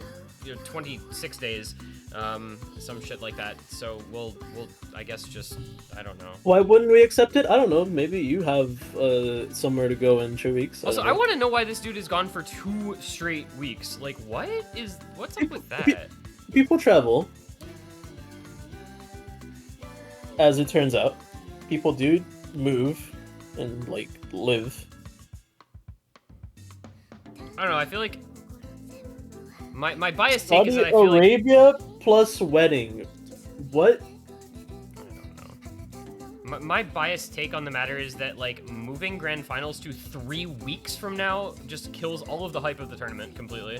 26 days. some shit like that. So we'll I guess just, I don't know. Why wouldn't we accept it? I don't know. Maybe you have somewhere to go in 2 weeks. Also, I want to know why this dude is gone for 2 straight weeks. Like, what's up with that? People travel. As it turns out, people do move and like live. I don't know. I feel like my biased take is that I Saudi feel Arabia plus wedding. What? My biased take on the matter is that, like, moving grand finals to 3 weeks from now just kills all of the hype of the tournament completely.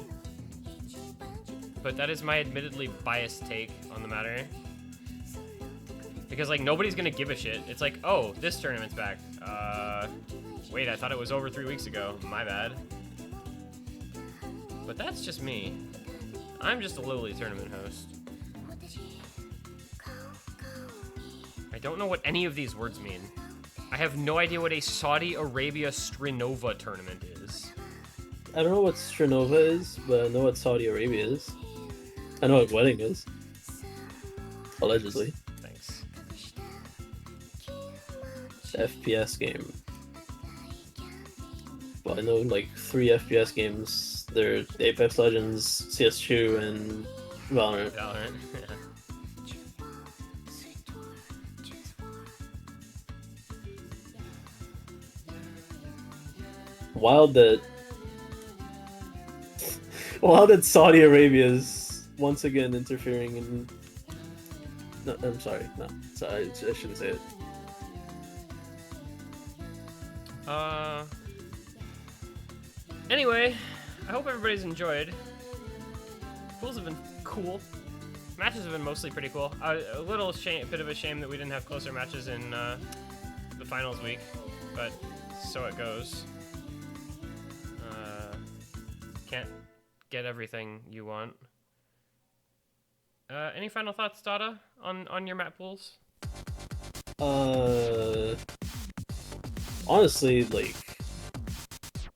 But that is my admittedly biased take on the matter. Because, like, nobody's gonna give a shit. It's like, oh, this tournament's back. Wait, I thought it was over 3 weeks ago. My bad. But that's just me. I'm just a lowly tournament host. I don't know what any of these words mean. I have no idea what a Saudi Arabia Strinova tournament is. I don't know what Strinova is, but I know what Saudi Arabia is. I know what wedding is. Allegedly. Thanks. FPS game. Well, I know like 3 FPS games. They're Apex Legends, CS2, and Valorant. Valorant, yeah. Wild that Saudi Arabia is once again interfering in. No, I'm sorry. No, sorry, I shouldn't say it. Anyway, I hope everybody's enjoyed. Pools have been cool. Matches have been mostly pretty cool. A little bit of a shame that we didn't have closer matches in the finals week, but so it goes. Can't get everything you want. Any final thoughts, Dada, on your map pools? Honestly, like,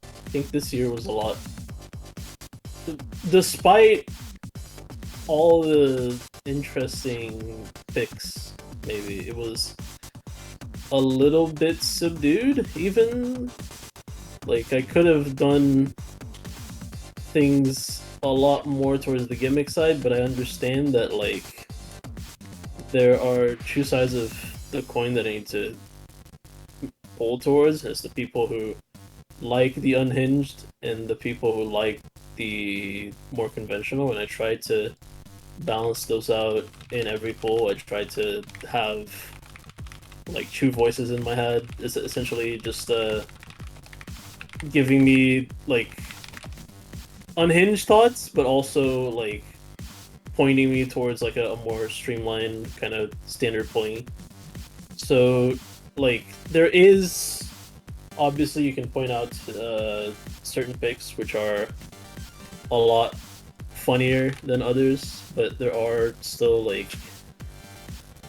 I think this year was a lot. Despite all the interesting picks, maybe it was a little bit subdued. Even like I could have done things a lot more towards the gimmick side, but I understand that like there are 2 sides of the coin that I need to pull towards. It's the people who like the unhinged and the people who like the more conventional, and I try to balance those out in every poll. I try to have like 2 voices in my head. It's essentially just giving me like unhinged thoughts, but also like pointing me towards like a more streamlined kind of standard pulling. So like there is obviously you can point out certain picks which are a lot funnier than others, but there are still like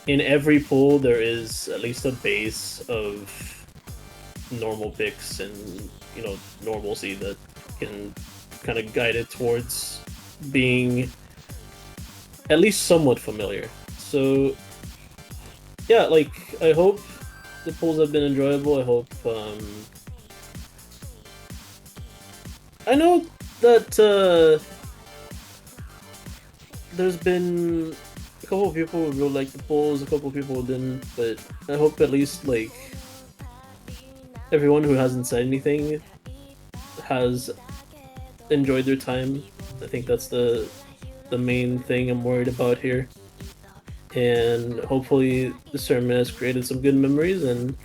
in every pool there is at least a base of normal picks and normalcy that can kind of guide it towards being at least somewhat familiar. So yeah, like I hope the pools have been enjoyable. I hope I know that there's been a couple of people who really like the pools, a couple of people who didn't, but I hope at least like everyone who hasn't said anything has enjoyed their time. I think that's the main thing I'm worried about here. And hopefully this tournament has created some good memories, and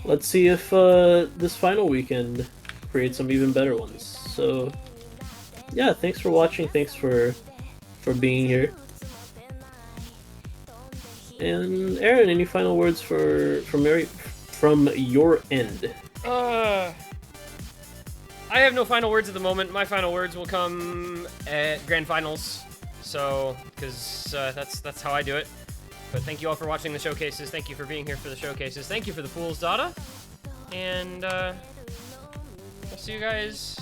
let's see if this final weekend creates some even better ones. So yeah, thanks for watching, thanks for being here. And Aaron, any final words from your end? I have no final words at the moment. My final words will come at grand finals. So, because that's how I do it. But thank you all for watching the showcases. Thank you for being here for the showcases. Thank you for the pools, Dada. And I'll see you guys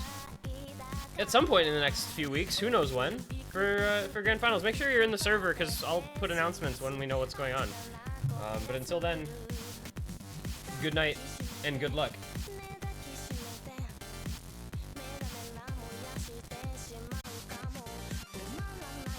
at some point in the next few weeks. Who knows when? For for grand finals. Make sure you're in the server because I'll put announcements when we know what's going on. But until then, good night and good luck.